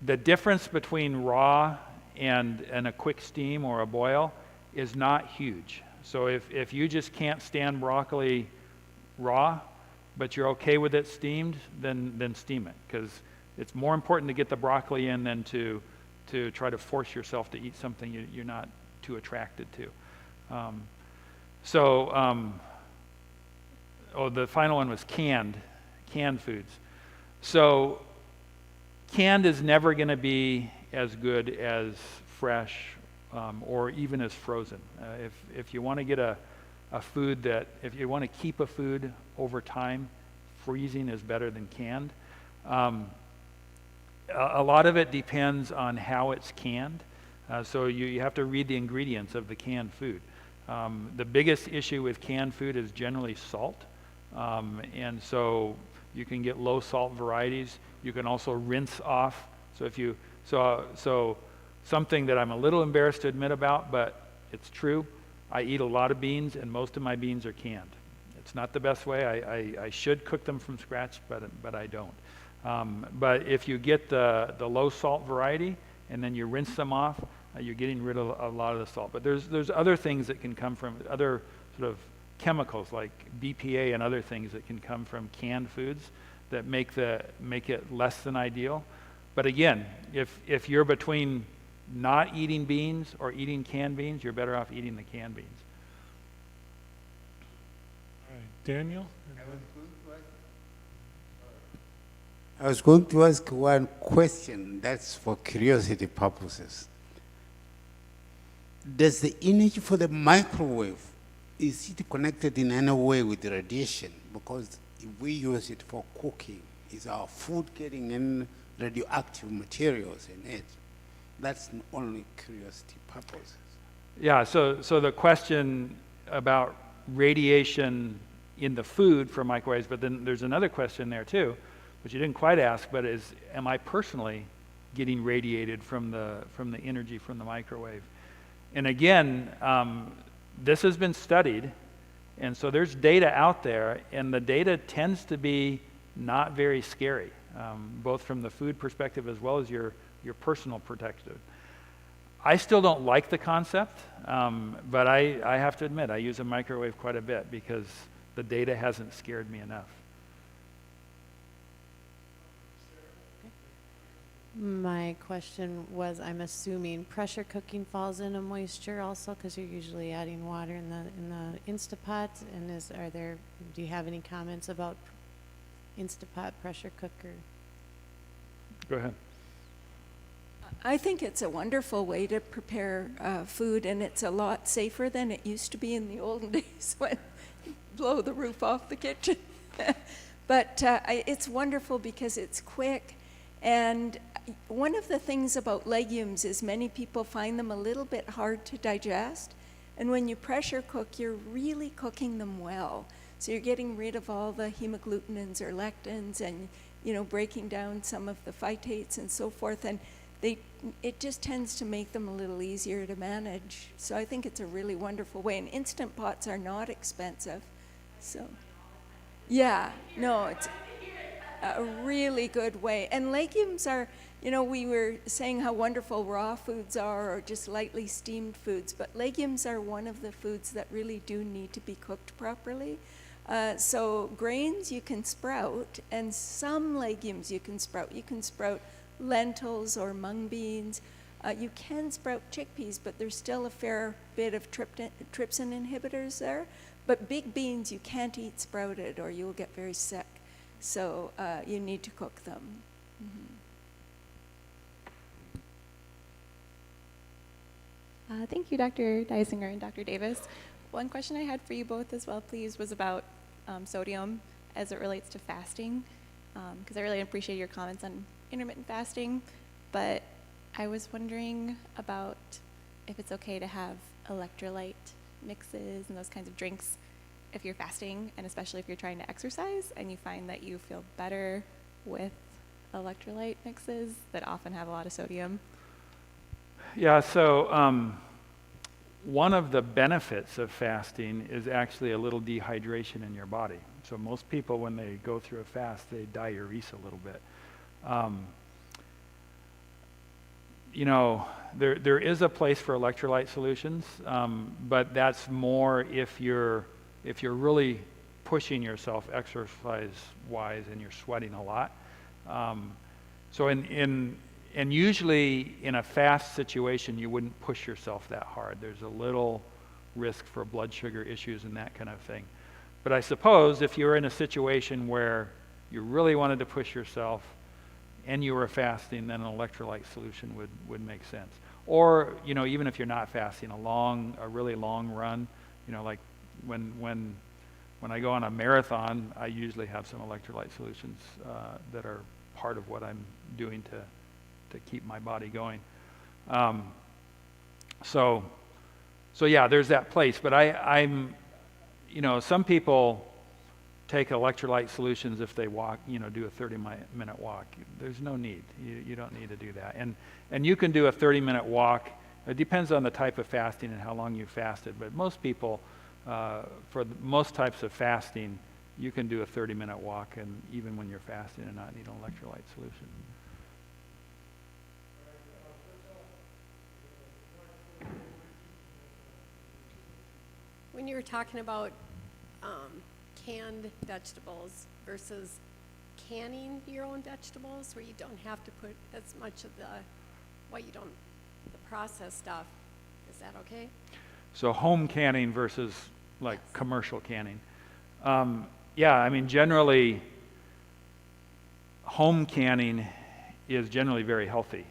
The difference between raw and a quick steam or a boil is not huge. So if you just can't stand broccoli raw, but you're okay with it steamed, then steam it, because it's more important to get the broccoli in than to try to force yourself to eat something you're not too attracted to. The final one was canned foods. So canned is never going to be as good as fresh or even as frozen. If you want to get a food if you want to keep a food over time, freezing is better than canned. A lot of it depends on how it's canned. So you have to read the ingredients of the canned food. The biggest issue with canned food is generally salt. And so you can get low salt varieties. You can also rinse off. So something that I'm a little embarrassed to admit about, but it's true. I eat a lot of beans, and most of my beans are canned. It's not the best way. I should cook them from scratch, but I don't. But if you get the low salt variety, and then you rinse them off, you're getting rid of a lot of the salt. But there's other things that can come from other sort of chemicals like BPA and other things that can come from canned foods that make it less than ideal. But again, if you're between not eating beans or eating canned beans, you're better off eating the canned beans. All right, Daniel? I was going to ask one question that's for curiosity purposes. Does the energy for the microwave, is it connected in any way with the radiation? Because if we use it for cooking, is our food getting any radioactive materials in it? That's only curiosity purposes. Yeah, so the question about radiation in the food from microwaves, but then there's another question there too, which you didn't quite ask, but am I personally getting radiated from the energy from the microwave? And again, this has been studied, and so there's data out there, and the data tends to be not very scary, both from the food perspective as well as your personal perspective. I still don't like the concept, but I have to admit, I use a microwave quite a bit because the data hasn't scared me enough. My question was, I'm assuming pressure cooking falls into moisture also, because you're usually adding water in the Instapot. And do you have any comments about Instapot pressure cooker? Go ahead. I think it's a wonderful way to prepare food, and it's a lot safer than it used to be in the olden days when you blow the roof off the kitchen. But it's wonderful because it's quick. And one of the things about legumes is many people find them a little bit hard to digest. And when you pressure cook, you're really cooking them well. So you're getting rid of all the hemagglutinins or lectins and, breaking down some of the phytates and so forth. And it just tends to make them a little easier to manage. So I think it's a really wonderful way. And Instant Pots are not expensive. So, yeah, no, it's a really good way. And legumes are, we were saying how wonderful raw foods are or just lightly steamed foods, but legumes are one of the foods that really do need to be cooked properly. So grains you can sprout, and some legumes you can sprout. You can sprout lentils or mung beans. You can sprout chickpeas, but there's still a fair bit of trypsin inhibitors there. But big beans you can't eat sprouted or you'll get very sick. So you need to cook them. Thank you, Dr. Dysinger and Dr. Davis. One question I had for you both as well, please, was about sodium as it relates to fasting. because I really appreciate your comments on intermittent fasting, but I was wondering about if it's okay to have electrolyte mixes and those kinds of drinks if you're fasting, and especially if you're trying to exercise and you find that you feel better with electrolyte mixes that often have a lot of sodium. Yeah, so one of the benefits of fasting is actually a little dehydration in your body. So most people, when they go through a fast, they diurese a little bit. There is a place for electrolyte solutions, but that's more if you're really pushing yourself exercise-wise and you're sweating a lot. And usually in a fast situation, you wouldn't push yourself that hard. There's a little risk for blood sugar issues and that kind of thing. But I suppose if you're in a situation where you really wanted to push yourself and you were fasting, then an electrolyte solution would make sense. Or, even if you're not fasting, a really long run, like when I go on a marathon, I usually have some electrolyte solutions that are part of what I'm doing to keep my body going. So yeah, there's that place. But I'm some people take electrolyte solutions if they walk, do a 30-minute walk. There's no need. You don't need to do that. And you can do a 30-minute walk. It depends on the type of fasting and how long you fasted. But most people, for most types of fasting, you can do a 30-minute walk, and even when you're fasting, and not need an electrolyte solution. When you were talking about canned vegetables versus canning your own vegetables, where you don't have to put as much of the processed stuff, is that okay? So home canning versus like Yes. commercial canning. Generally, home canning is generally very healthy.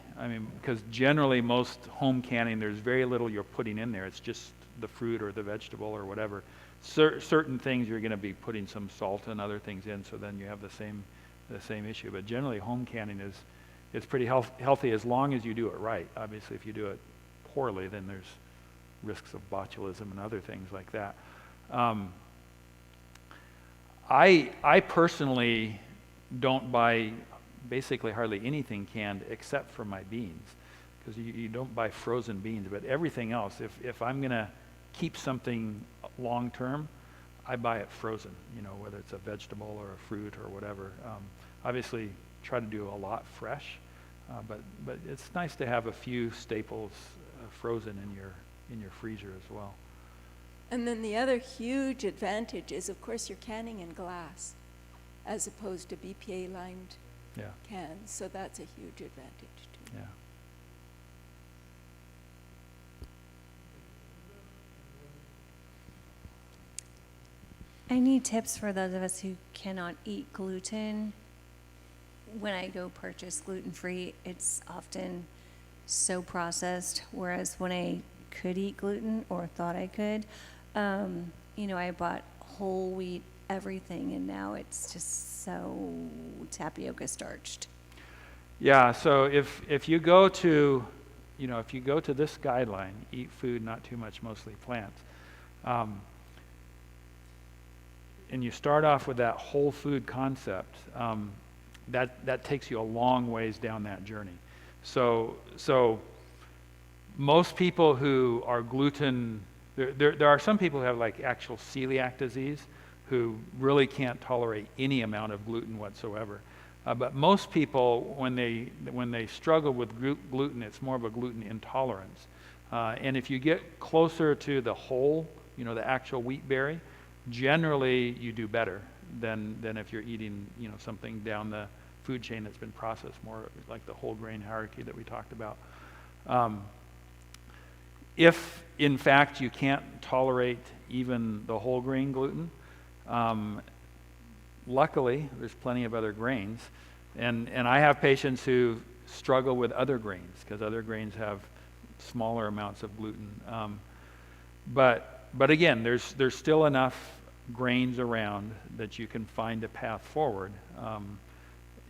Because generally most home canning, there's very little you're putting in there. It's just the fruit or the vegetable or whatever. Certain things you're going to be putting some salt and other things in, so then you have the same issue. But generally, home canning is pretty healthy as long as you do it right. Obviously, if you do it poorly, then there's risks of botulism and other things like that. I personally don't buy basically hardly anything canned except for my beans, because you don't buy frozen beans. But everything else, if I'm going to keep something long term, I buy it frozen, whether it's a vegetable or a fruit or whatever. Obviously, try to do a lot fresh, but it's nice to have a few staples frozen in your freezer as well. And then the other huge advantage is, of course, you're canning in glass as opposed to BPA-lined Yeah, cans. So that's a huge advantage, too. yeah. I need tips for those of us who cannot eat gluten. When I go purchase gluten-free, it's often so processed, whereas when I could eat gluten or thought I could, I bought whole wheat everything, and now it's just so tapioca starched. Yeah, so if you go to this guideline, eat food, not too much, mostly plants, and you start off with that whole food concept, that takes you a long ways down that journey. So most people who are gluten, there are some people who have like actual celiac disease who really can't tolerate any amount of gluten whatsoever. But most people, when they struggle with gluten, it's more of a gluten intolerance. And if you get closer to the whole, the actual wheat berry, generally you do better than if you're eating, something down the food chain that's been processed, more like the whole grain hierarchy that we talked about. If in fact you can't tolerate even the whole grain gluten, luckily there's plenty of other grains, and I have patients who struggle with other grains because other grains have smaller amounts of gluten. But again, there's still enough grains around that you can find a path forward.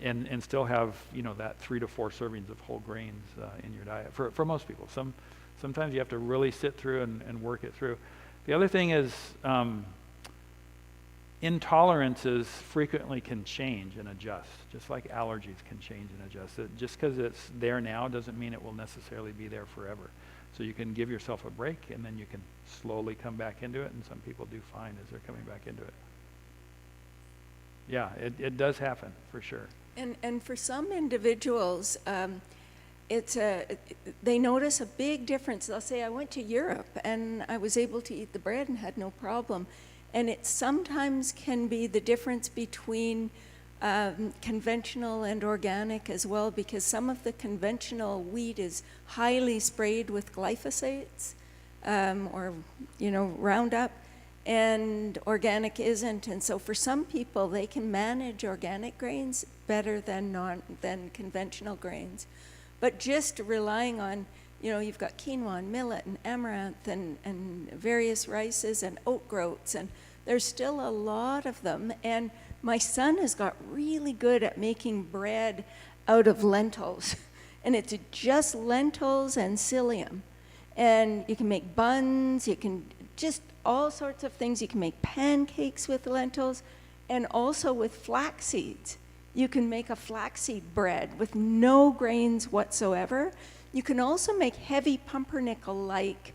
and still have, you know, that 3 to 4 servings of whole grains in your diet for most people. Sometimes you have to really sit through and work it through. The other thing is intolerances frequently can change and adjust, just like allergies can change and adjust. Just because it's there now doesn't mean it will necessarily be there forever. So you can give yourself a break, and then you can slowly come back into it, and some people do fine as they're coming back into it. Yeah, it does happen, for sure. And for some individuals, they notice a big difference. They'll say, I went to Europe and I was able to eat the bread and had no problem. And it sometimes can be the difference between conventional and organic as well, because some of the conventional wheat is highly sprayed with glyphosates or, you know, Roundup, and organic isn't. And so for some people, they can manage organic grains better than conventional grains. But just relying on, you know, you've got quinoa and millet and amaranth and various rices and oat groats, and there's still a lot of them. And my son has got really good at making bread out of lentils. And it's just lentils and psyllium. And you can make buns, you can just all sorts of things. You can make pancakes with lentils, and also with flax seeds. You can make a flaxseed bread with no grains whatsoever. You can also make heavy pumpernickel-like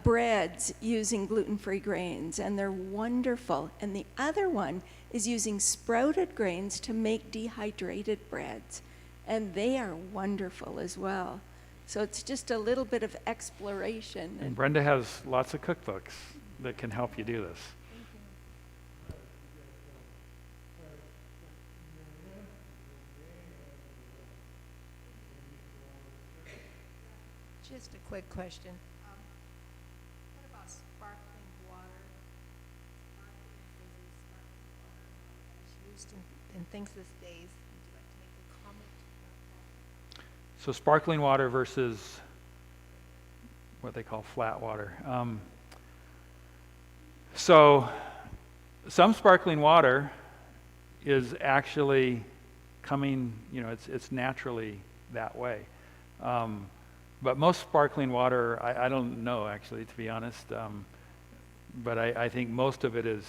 breads using gluten-free grains, and they're wonderful. And the other one is using sprouted grains to make dehydrated breads, and they are wonderful as well. So it's just a little bit of exploration. And Brenda has lots of cookbooks that can help you do this. Just a quick question. What about sparkling water? Sparkling water is used in things these days. Would you like to make a comment about that? So sparkling water versus what they call flat water. So some sparkling water is actually coming, you know, it's naturally that way. But most sparkling water, I don't know actually, to be honest. But I think most of it is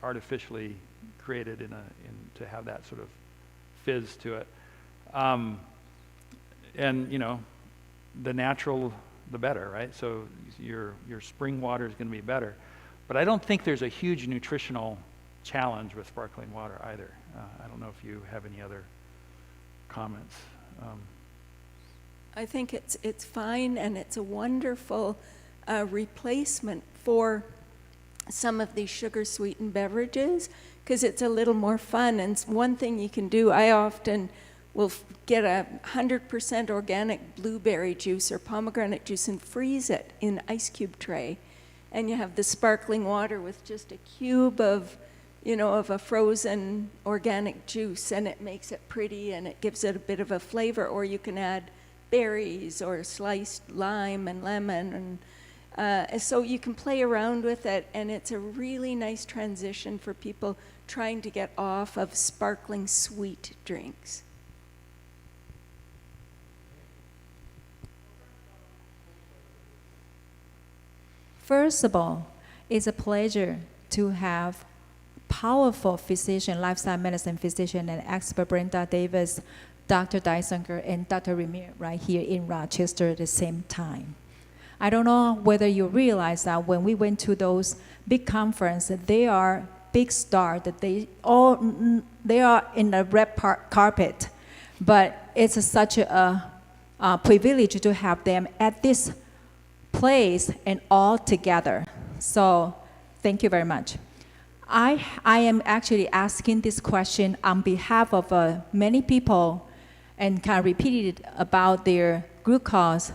artificially created to have that sort of fizz to it. And you know, the natural, the better, right? So your spring water is going to be better. But I don't think there's a huge nutritional challenge with sparkling water either. I don't know if you have any other comments. I think it's fine, and it's a wonderful replacement for some of these sugar-sweetened beverages, because it's a little more fun. And one thing you can do, I often will get 100% organic blueberry juice or pomegranate juice and freeze it in an ice cube tray. And you have the sparkling water with just a cube of, you know, of a frozen organic juice, and it makes it pretty and it gives it a bit of a flavor. Or you can add berries or sliced lime and lemon, and so you can play around with it, and it's a really nice transition for people trying to get off of sparkling sweet drinks. First of all, it's a pleasure to have powerful physician, lifestyle medicine physician and expert Brenda Davis, Dr. Dysinger, and Dr. Remir right here in Rochester at the same time. I don't know whether you realize that when we went to those big conferences, they are big stars, that they are in the red carpet, but it's such a privilege to have them at this place and all together. So thank you very much. I am actually asking this question on behalf of many people, and kind of repeated about their glucose,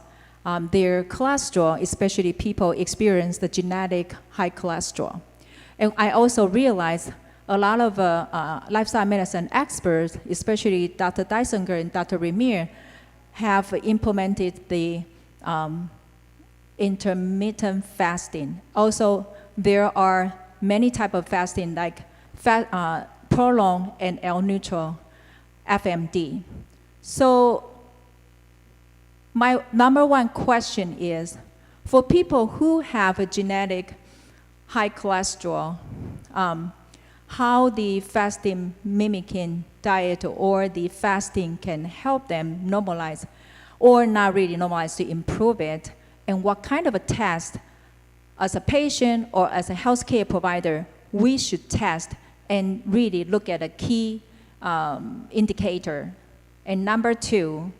their cholesterol, especially people experience the genetic high cholesterol. And I also realized a lot of lifestyle medicine experts, especially Dr. Dysinger and Dr. Remir, have implemented the intermittent fasting. Also, there are many types of fasting like prolonged and L-neutral. FMD. So my number one question is, for people who have a genetic high cholesterol, how the fasting mimicking diet or the fasting can help them normalize or not really normalize to improve it, and what kind of a test as a patient or as a healthcare provider we should test and really look at a key indicator. And number two,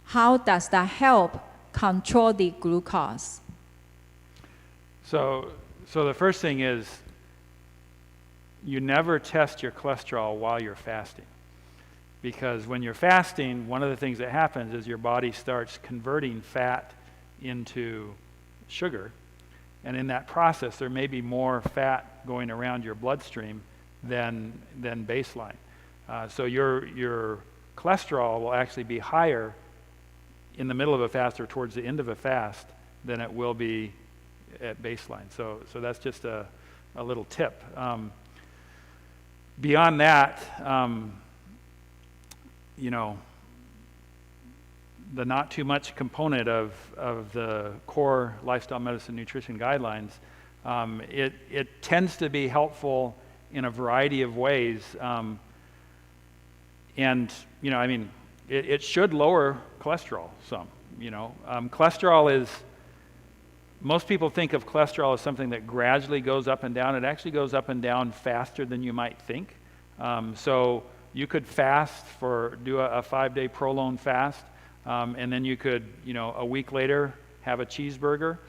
how does that help control the glucose? So the first thing is, you never test your cholesterol while you're fasting. Because when you're fasting, one of the things that happens is your body starts converting fat into sugar. And in that process, there may be more fat going around your bloodstream than baseline. So your cholesterol will actually be higher in the middle of a fast or towards the end of a fast than it will be at baseline. So that's just a little tip. Beyond that, the not too much component of the core lifestyle medicine nutrition guidelines, it tends to be helpful in a variety of ways. It should lower cholesterol some. Cholesterol is, most people think of cholesterol as something that gradually goes up and down. It actually goes up and down faster than you might think. So you could fast do a 5-day prolonged fast, and then you could, a week later have a cheeseburger,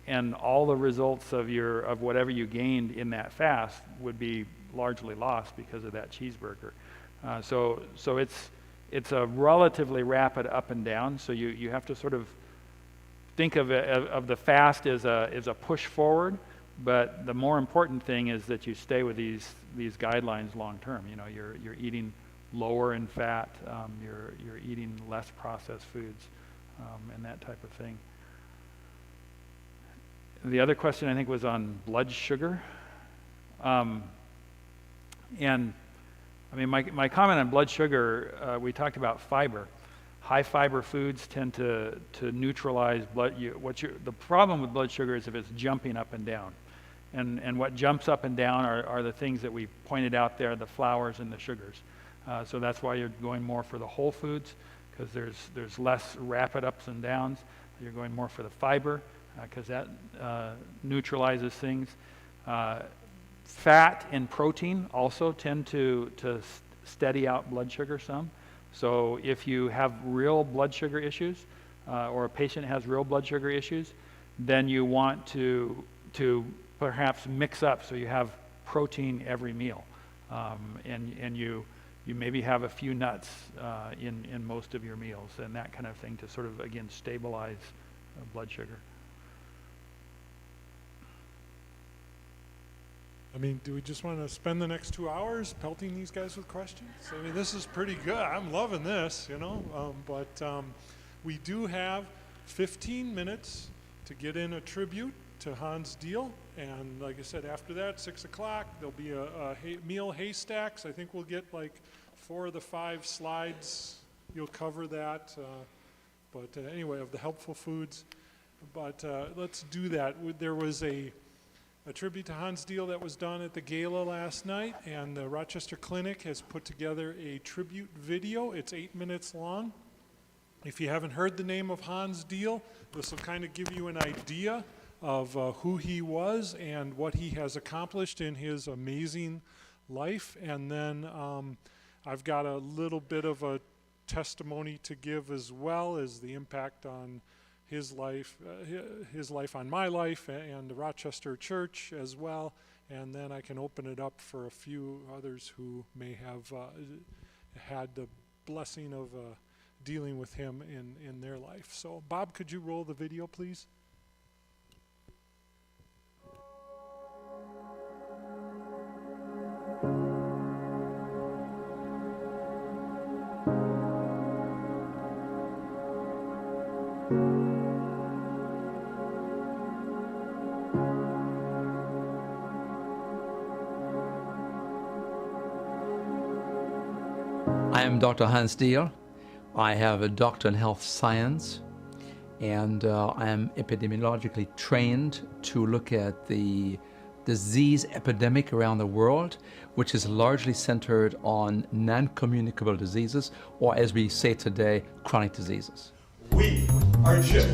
and all the results of whatever you gained in that fast would be largely lost because of that cheeseburger. So it's a relatively rapid up and down. So you have to sort of think of the fast as a push forward, but the more important thing is that you stay with these guidelines long term. You're eating lower in fat, you're eating less processed foods, and that type of thing. The other question I think was on blood sugar, and my comment on blood sugar, we talked about fiber. High fiber foods tend to neutralize blood. The problem with blood sugar is if it's jumping up and down. And what jumps up and down are the things that we pointed out there, the flours and the sugars. So that's why you're going more for the whole foods, because there's less rapid ups and downs. You're going more for the fiber, because that neutralizes things. Fat and protein also tend to steady out blood sugar some. So if you have real blood sugar issues, or a patient has real blood sugar issues, then you want to perhaps mix up so you have protein every meal, and you maybe have a few nuts in most of your meals and that kind of thing to sort of again stabilize blood sugar. Do we just want to spend the next 2 hours pelting these guys with questions? This is pretty good. I'm loving this, but we do have 15 minutes to get in a tribute to Hans Diehl, and like I said, after that, 6 o'clock, there'll be a meal haystacks. I think we'll get like 4 of the 5 slides. You'll cover that, but anyway, of the helpful foods. But let's do that. There was a tribute to Hans Diehl that was done at the gala last night, and the Rochester Clinic has put together a tribute video. It's 8 minutes long. If you haven't heard the name of Hans Diehl, this will kind of give you an idea of who he was and what he has accomplished in his amazing life. And then I've got a little bit of a testimony to give as well as the impact on his life on my life and the Rochester Church as well, and then I can open it up for a few others who may have had the blessing of dealing with him in their life. So Bob, could you roll the video, please? I am Dr. Hans Diehl. I have a doctor in health science, and I am epidemiologically trained to look at the disease epidemic around the world, which is largely centered on non-communicable diseases, or as we say today, chronic diseases. We are Chip.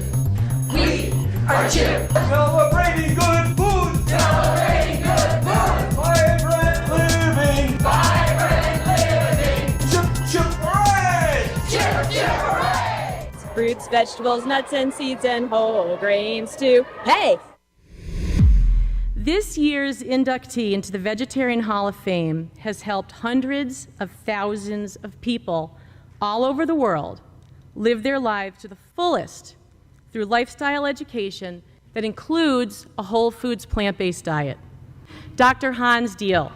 We are Chip. Celebrating good food. Celebrating good food. Vibrant living. Vibrant living. Chip, chip, hooray! Chip, chip, hooray! Fruits, vegetables, nuts and seeds, and whole grains too. Hey! This year's inductee into the Vegetarian Hall of Fame has helped hundreds of thousands of people all over the world live their lives to the fullest through lifestyle education that includes a whole foods plant-based diet. Dr. Hans Diehl.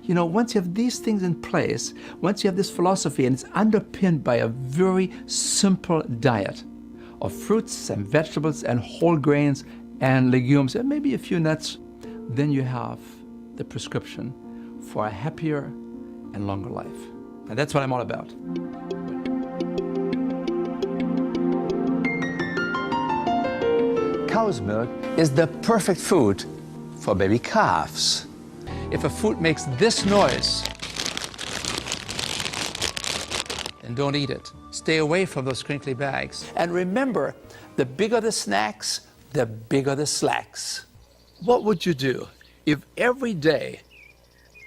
You know, once you have these things in place, once you have this philosophy and it's underpinned by a very simple diet of fruits and vegetables and whole grains and legumes and maybe a few nuts, then you have the prescription for a happier and longer life. And that's what I'm all about. Cow's milk is the perfect food for baby calves. If a food makes this noise, then don't eat it. Stay away from those crinkly bags. And remember, the bigger the snacks, the bigger the slacks. What would you do if every day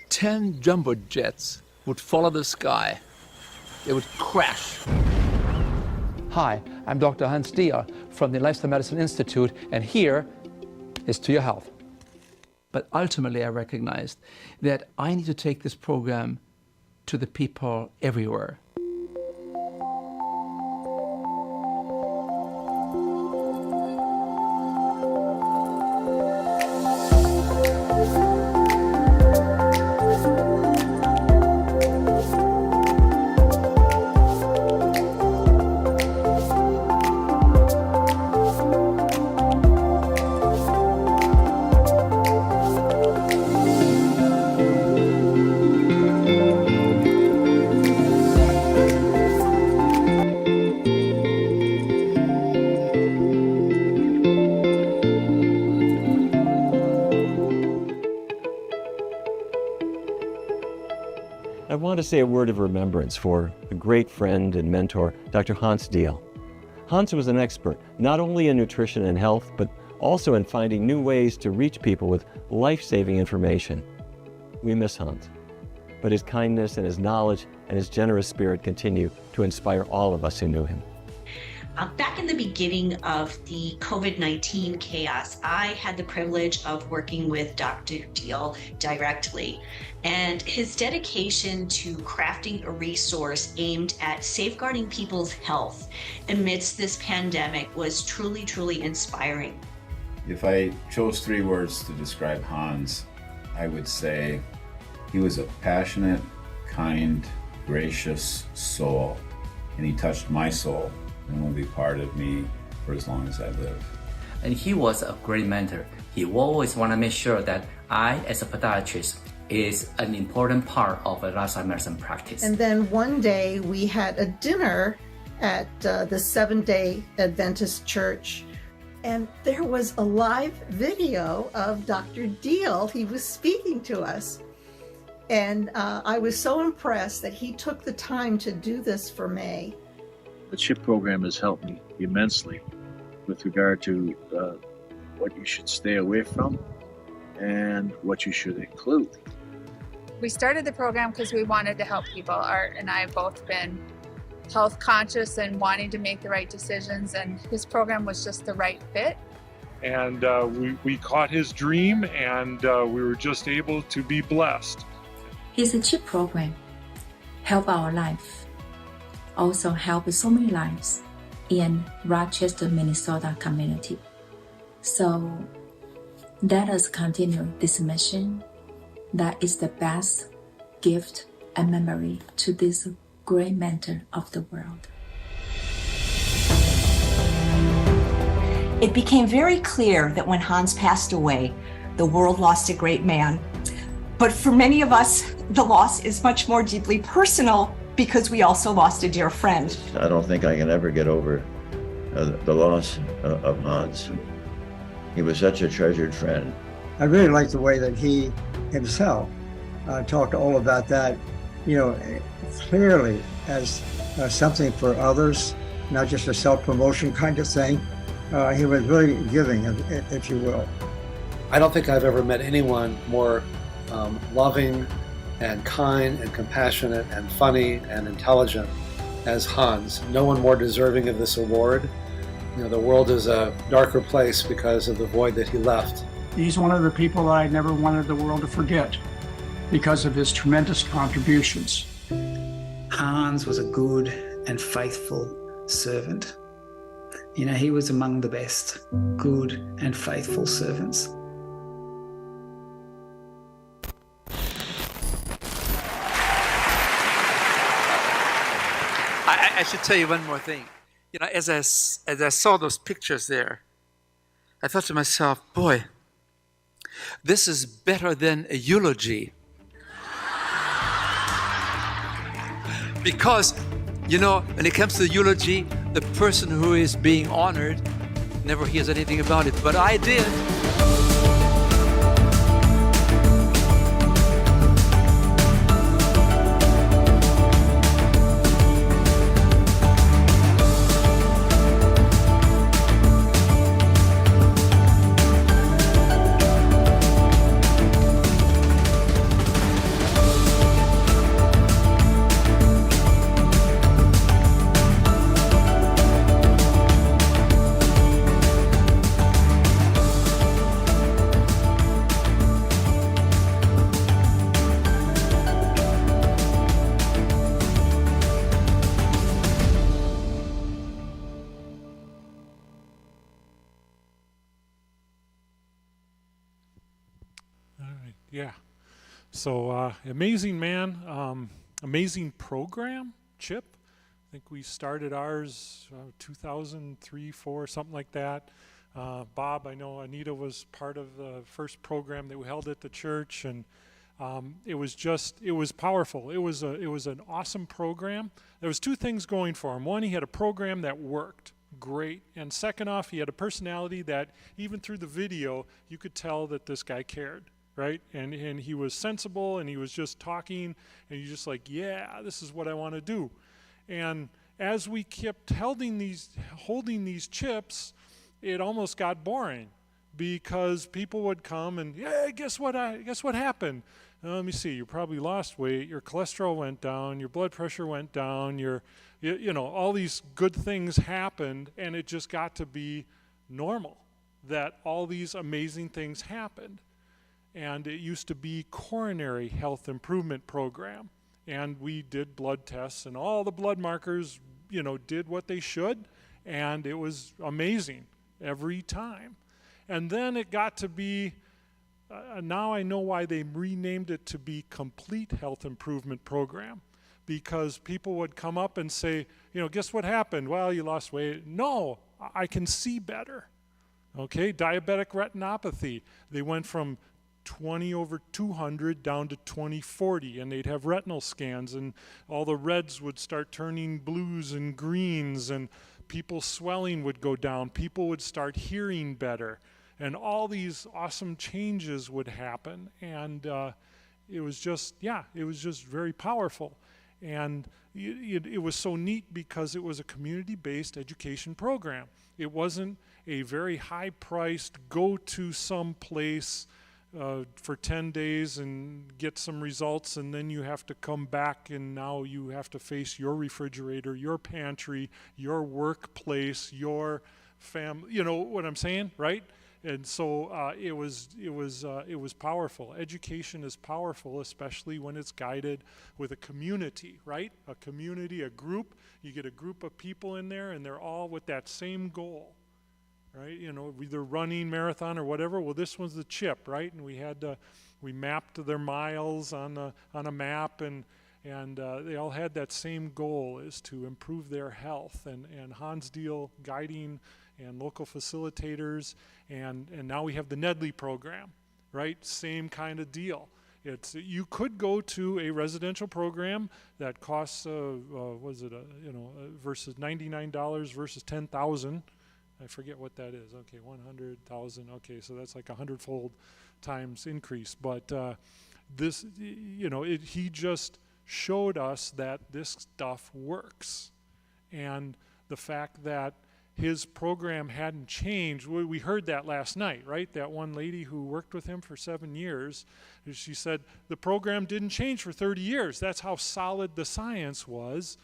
10 jumbo jets would follow the sky? They would crash. Hi, I'm Dr. Hans Diehl from the Lifestyle Medicine Institute, and here is To Your Health. But ultimately, I recognized that I need to take this program to the people everywhere. I want to say a word of remembrance for a great friend and mentor, Dr. Hans Diehl. Hans was an expert not only in nutrition and health, but also in finding new ways to reach people with life-saving information. We miss Hans, but his kindness and his knowledge and his generous spirit continue to inspire all of us who knew him. Back in the beginning of the COVID-19 chaos, I had the privilege of working with Dr. Diehl directly, and his dedication to crafting a resource aimed at safeguarding people's health amidst this pandemic was truly, truly inspiring. If I chose 3 words to describe Hans, I would say he was a passionate, kind, gracious soul, and he touched my soul and will be part of me for as long as I live. And he was a great mentor. He always want to make sure that I, as a podiatrist, is an important part of a lifestyle medicine practice. And then one day we had a dinner at the Seventh-day Adventist Church, and there was a live video of Dr. Diehl. He was speaking to us. And I was so impressed that he took the time to do this for me. The CHIP program has helped me immensely with regard to what you should stay away from and what you should include. We started the program because we wanted to help people. Art and I have both been health conscious and wanting to make the right decisions, and his program was just the right fit. And we caught his dream, and we were just able to be blessed. His CHIP program help our life, also help so many lives in Rochester, Minnesota community. So let us continue this mission. That is the best gift and memory to this great mentor of the world. It became very clear that when Hans passed away, the world lost a great man. But for many of us, the loss is much more deeply personal because we also lost a dear friend. I don't think I can ever get over the loss of Hans. He was such a treasured friend. I really like the way that he himself talked all about that, clearly as something for others, not just a self-promotion kind of thing. He was really giving, if you will. I don't think I've ever met anyone more loving and kind and compassionate and funny and intelligent as Hans. No one more deserving of this award. The world is a darker place because of the void that he left. He's one of the people that I never wanted the world to forget because of his tremendous contributions. Hans was a good and faithful servant. He was among the best good and faithful servants. I should tell you one more thing. As I saw those pictures there, I thought to myself, boy, this is better than a eulogy. Because, when it comes to the eulogy, the person who is being honored never hears anything about it, but I did. Yeah. So amazing man, amazing program, Chip. I think we started ours 2003, 4, something like that. Bob, I know Anita was part of the first program that we held at the church, and it was powerful. It was an awesome program. There was two things going for him. One, he had a program that worked great, and second off, he had a personality that even through the video, you could tell that this guy cared. Right? And he was sensible, and he was just talking, and you're just like, yeah, this is what I want to do. And as we kept holding these chips, it almost got boring because people would come and, yeah, guess what happened? Let me see, you probably lost weight, your cholesterol went down, your blood pressure went down, all these good things happened, and it just got to be normal that all these amazing things happened. And it used to be coronary health improvement program. And we did blood tests, and all the blood markers, did what they should, and it was amazing every time. And then it got to be, now I know why they renamed it to be complete health improvement program, because people would come up and say, guess what happened? Well, you lost weight. No, I can see better. Okay, diabetic retinopathy. They went from 20/200 down to 20/40, and they'd have retinal scans, and all the reds would start turning blues and greens, and people's swelling would go down, people would start hearing better, and all these awesome changes would happen. And it was just very powerful. And it was so neat because it was a community-based education program. It wasn't a very high-priced go to some place for 10 days and get some results, and then you have to come back, and now you have to face your refrigerator, your pantry, your workplace, your family. You know what I'm saying, right? And so it was powerful. Education is powerful, especially when it's guided with a community, right? A community, a group. You get a group of people in there, and they're all with that same goal, right? You know, either running marathon or whatever. Well, this one's the CHIP, right? And we mapped their miles on a map, and they all had that same goal, is to improve their health. And Hans Deal guiding and local facilitators, and now we have the Nedley program, right? Same kind of deal. You could go to a residential program that costs versus $99 versus $10,000. I forget what that is. Okay, 100,000. Okay, so that's like 100-fold times increase. But this, he just showed us that this stuff works, and the fact that his program hadn't changed. We heard that last night, right? That one lady who worked with him for 7 years, she said the program didn't change for 30 years. That's how solid the science was.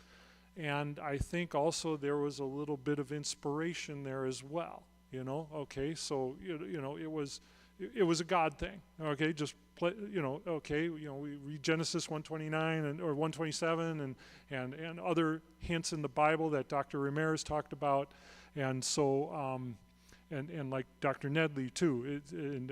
And I think also there was a little bit of inspiration there as well, Okay, so, it was a God thing, okay? Just play, okay, we read Genesis 129 or 127 and other hints in the Bible that Dr. Ramirez talked about. And so, and like Dr. Nedley too, and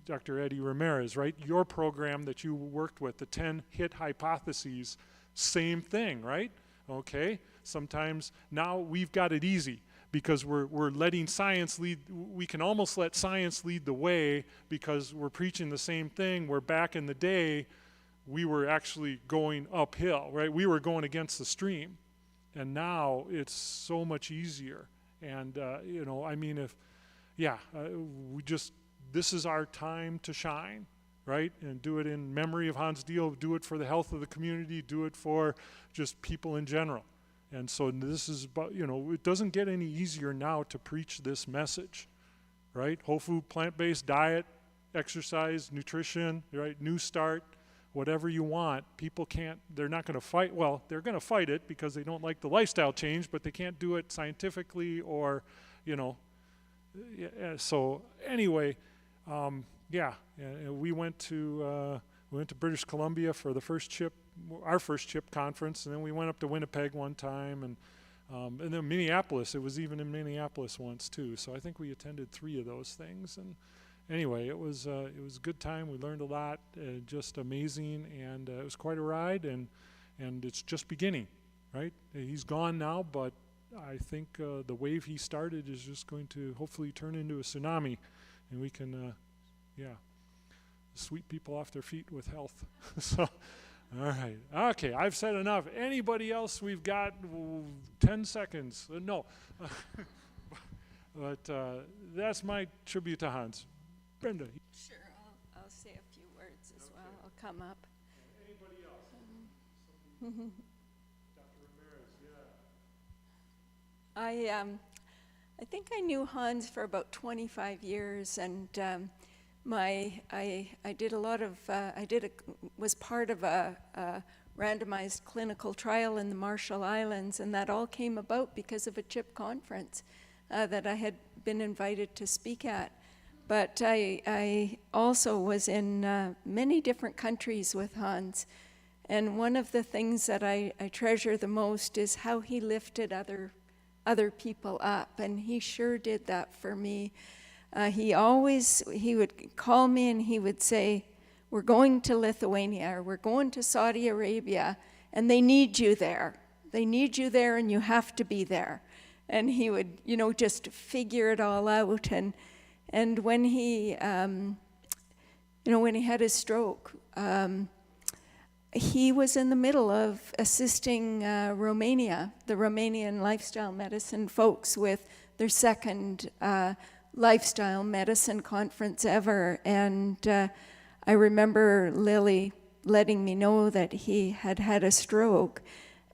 Dr. Eddie Ramirez, right? Your program that you worked with, the 10 hit hypotheses, same thing, right? Okay, sometimes now we've got it easy because we're letting science lead. We can almost let science lead the way because we're preaching the same thing, where back in the day, we were actually going uphill, right? We were going against the stream. And now it's so much easier. And, this is our time to shine, right? And do it in memory of Hans Deal, do it for the health of the community, do it for just people in general. And so this is, it doesn't get any easier now to preach this message, right? Whole food, plant-based diet, exercise, nutrition, right? New start. Whatever you want, they're not going to fight. Well, they're going to fight it because they don't like the lifestyle change, but they can't do it scientifically or, So anyway, we went to British Columbia for our first CHIP conference, and then we went up to Winnipeg one time, and then Minneapolis. It was even in Minneapolis once too. So I think we attended 3 of those things, and anyway, it was a good time. We learned a lot, just amazing, and it was quite a ride, and it's just beginning, right? He's gone now, but I think the wave he started is just going to hopefully turn into a tsunami, and we can, sweep people off their feet with health. So, all right. Okay, I've said enough. Anybody else? We've got 10 seconds. No. But that's my tribute to Hans. Brenda. Sure, I'll say a few words as well. I'll come up. Anybody else? Dr. Ramirez, yeah. I think I knew Hans for about 25 years, and I did a lot of was part of a randomized clinical trial in the Marshall Islands, and that all came about because of a CHIP conference that I had been invited to speak at. But I also was in many different countries with Hans. And one of the things that I treasure the most is how he lifted other people up. And he sure did that for me. He would call me and he would say, we're going to Lithuania, or we're going to Saudi Arabia, and they need you there. They need you there, and you have to be there. And he would, just figure it all out. And when he, when he had his stroke, he was in the middle of assisting Romania, the Romanian lifestyle medicine folks, with their second lifestyle medicine conference ever. And I remember Lily letting me know that he had had a stroke.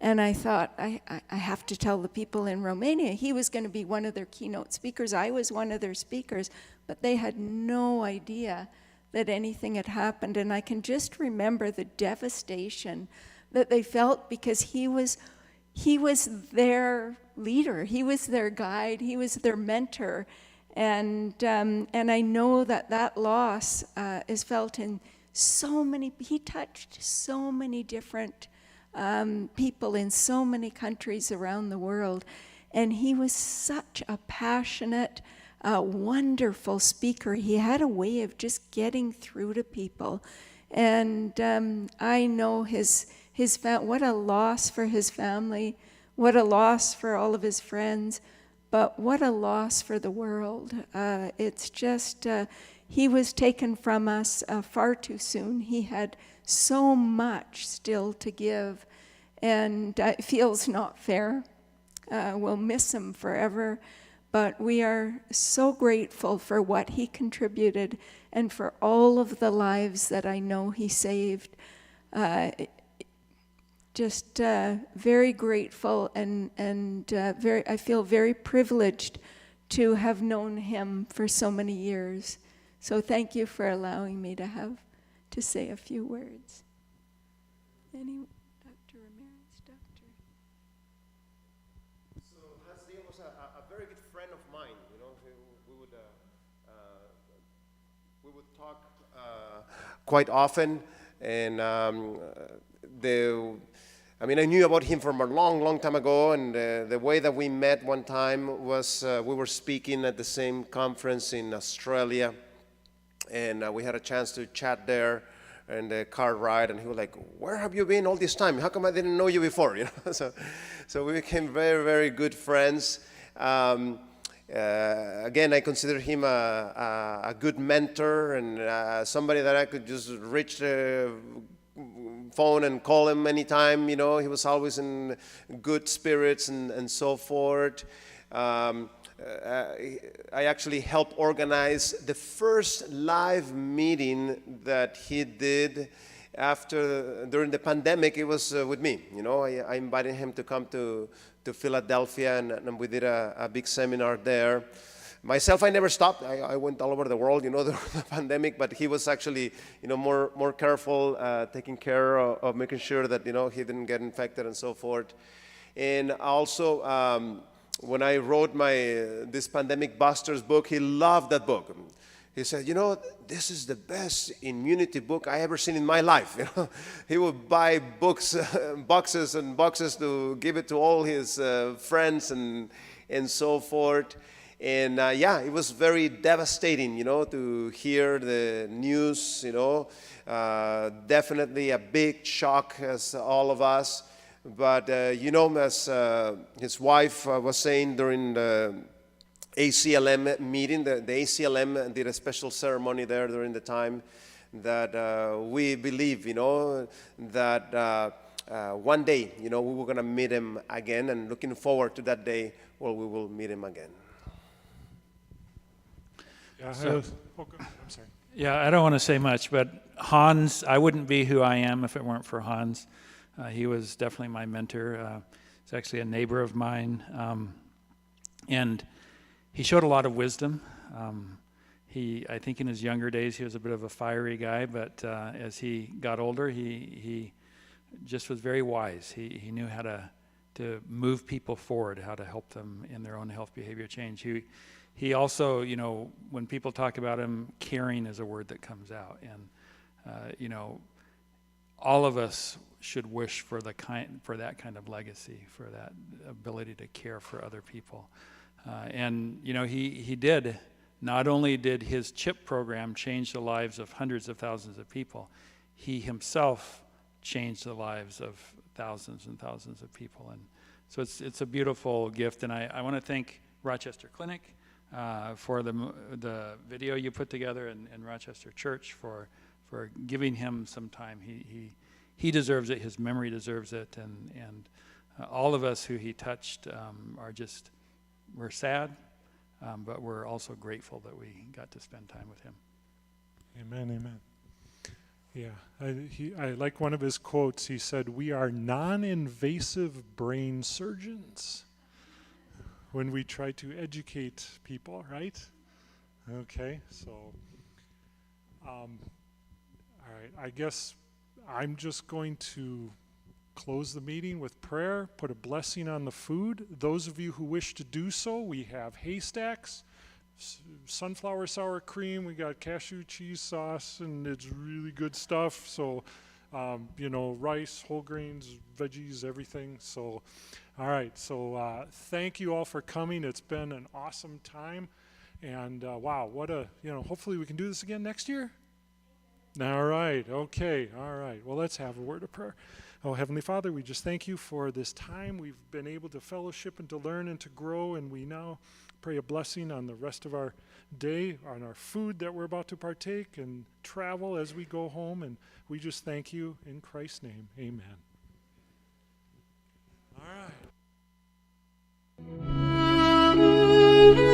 And I thought, I have to tell the people in Romania. He was going to be one of their keynote speakers. I was one of their speakers, but they had no idea that anything had happened. And I can just remember the devastation that they felt, because he was their leader. He was their guide. He was their mentor. And I know that loss is felt in so many, he touched so many different people in so many countries around the world. And he was such a passionate, wonderful speaker. He had a way of just getting through to people. And I know what a loss for his family, what a loss for all of his friends, but what a loss for the world. It's just, he was taken from us far too soon. He had so much still to give, and it feels not fair. We'll miss him forever, but we are so grateful for what he contributed and for all of the lives that I know he saved. Just very grateful and I feel very privileged to have known him for so many years. So thank you for allowing me to say a few words. Dr. Ramirez, Dr. So Hans Deal was a very good friend of mine. You know, we would talk quite often, and I knew about him from a long time ago, and the way that we met one time was we were speaking at the same conference in Australia, and we had a chance to chat there in the car ride, and he was like, "Where have you been all this time? How come I didn't know you before?" You know, so we became very good friends. Again, I consider him a good mentor and somebody that I could just reach phone and call him anytime. You know, he was always in good spirits and so forth. I actually helped organize the first live meeting that he did during the pandemic. It was with me. You know, I invited him to come to Philadelphia, and we did a big seminar there. Myself, I never stopped. I went all over the world, you know, during the pandemic, but he was actually, you know, more careful, taking care of making sure that, you know, he didn't get infected and so forth. And also, when I wrote this Pandemic Busters book, he loved that book. He said, you know, this is the best immunity book I ever seen in my life. You know, he would buy books, boxes and boxes to give it to all his friends and so forth. And it was very devastating, you know, to hear the news, you know. Definitely a big shock as all of us. But, you know, as his wife was saying during the ACLM meeting, the ACLM did a special ceremony there during the time that we believe, you know, that one day, you know, we were going to meet him again, and looking forward to that day where we will meet him again. Yeah, I'm sorry. Yeah, I don't want to say much, but Hans, I wouldn't be who I am if it weren't for Hans. He was definitely my mentor. He's actually a neighbor of mine. And he showed a lot of wisdom. I think in his younger days, he was a bit of a fiery guy, but as he got older, he just was very wise. He knew how to move people forward, how to help them in their own health behavior change. He also, you know, when people talk about him, caring is a word that comes out. And, you know, all of us should wish for that kind of legacy, for that ability to care for other people. And, you know, he did. Not only did his CHIP program change the lives of hundreds of thousands of people, he himself changed the lives of thousands and thousands of people. And so it's a beautiful gift. And I want to thank Rochester Clinic for the video you put together, and Rochester Church for giving him some time. He deserves it. His memory deserves it. And all of us who he touched we're sad, but we're also grateful that we got to spend time with him. Amen. Yeah, I like one of his quotes. He said, "We are non-invasive brain surgeons when we try to educate people," right? Okay, so, all right, I guess I'm just going to close the meeting with prayer, put a blessing on the food. Those of you who wish to do so, we have haystacks sunflower sour cream. We got cashew cheese sauce, and it's really good stuff. So, rice, whole grains, veggies, everything. So, all right. So, thank you all for coming. It's been an awesome time. And wow, what a, hopefully we can do this again next year. All right. Okay. All right. Well, let's have a word of prayer. Oh, Heavenly Father, we just thank you for this time. We've been able to fellowship and to learn and to grow, and we now pray a blessing on the rest of our day, on our food that we're about to partake, and travel as we go home. And we just thank you in Christ's name. Amen. All right.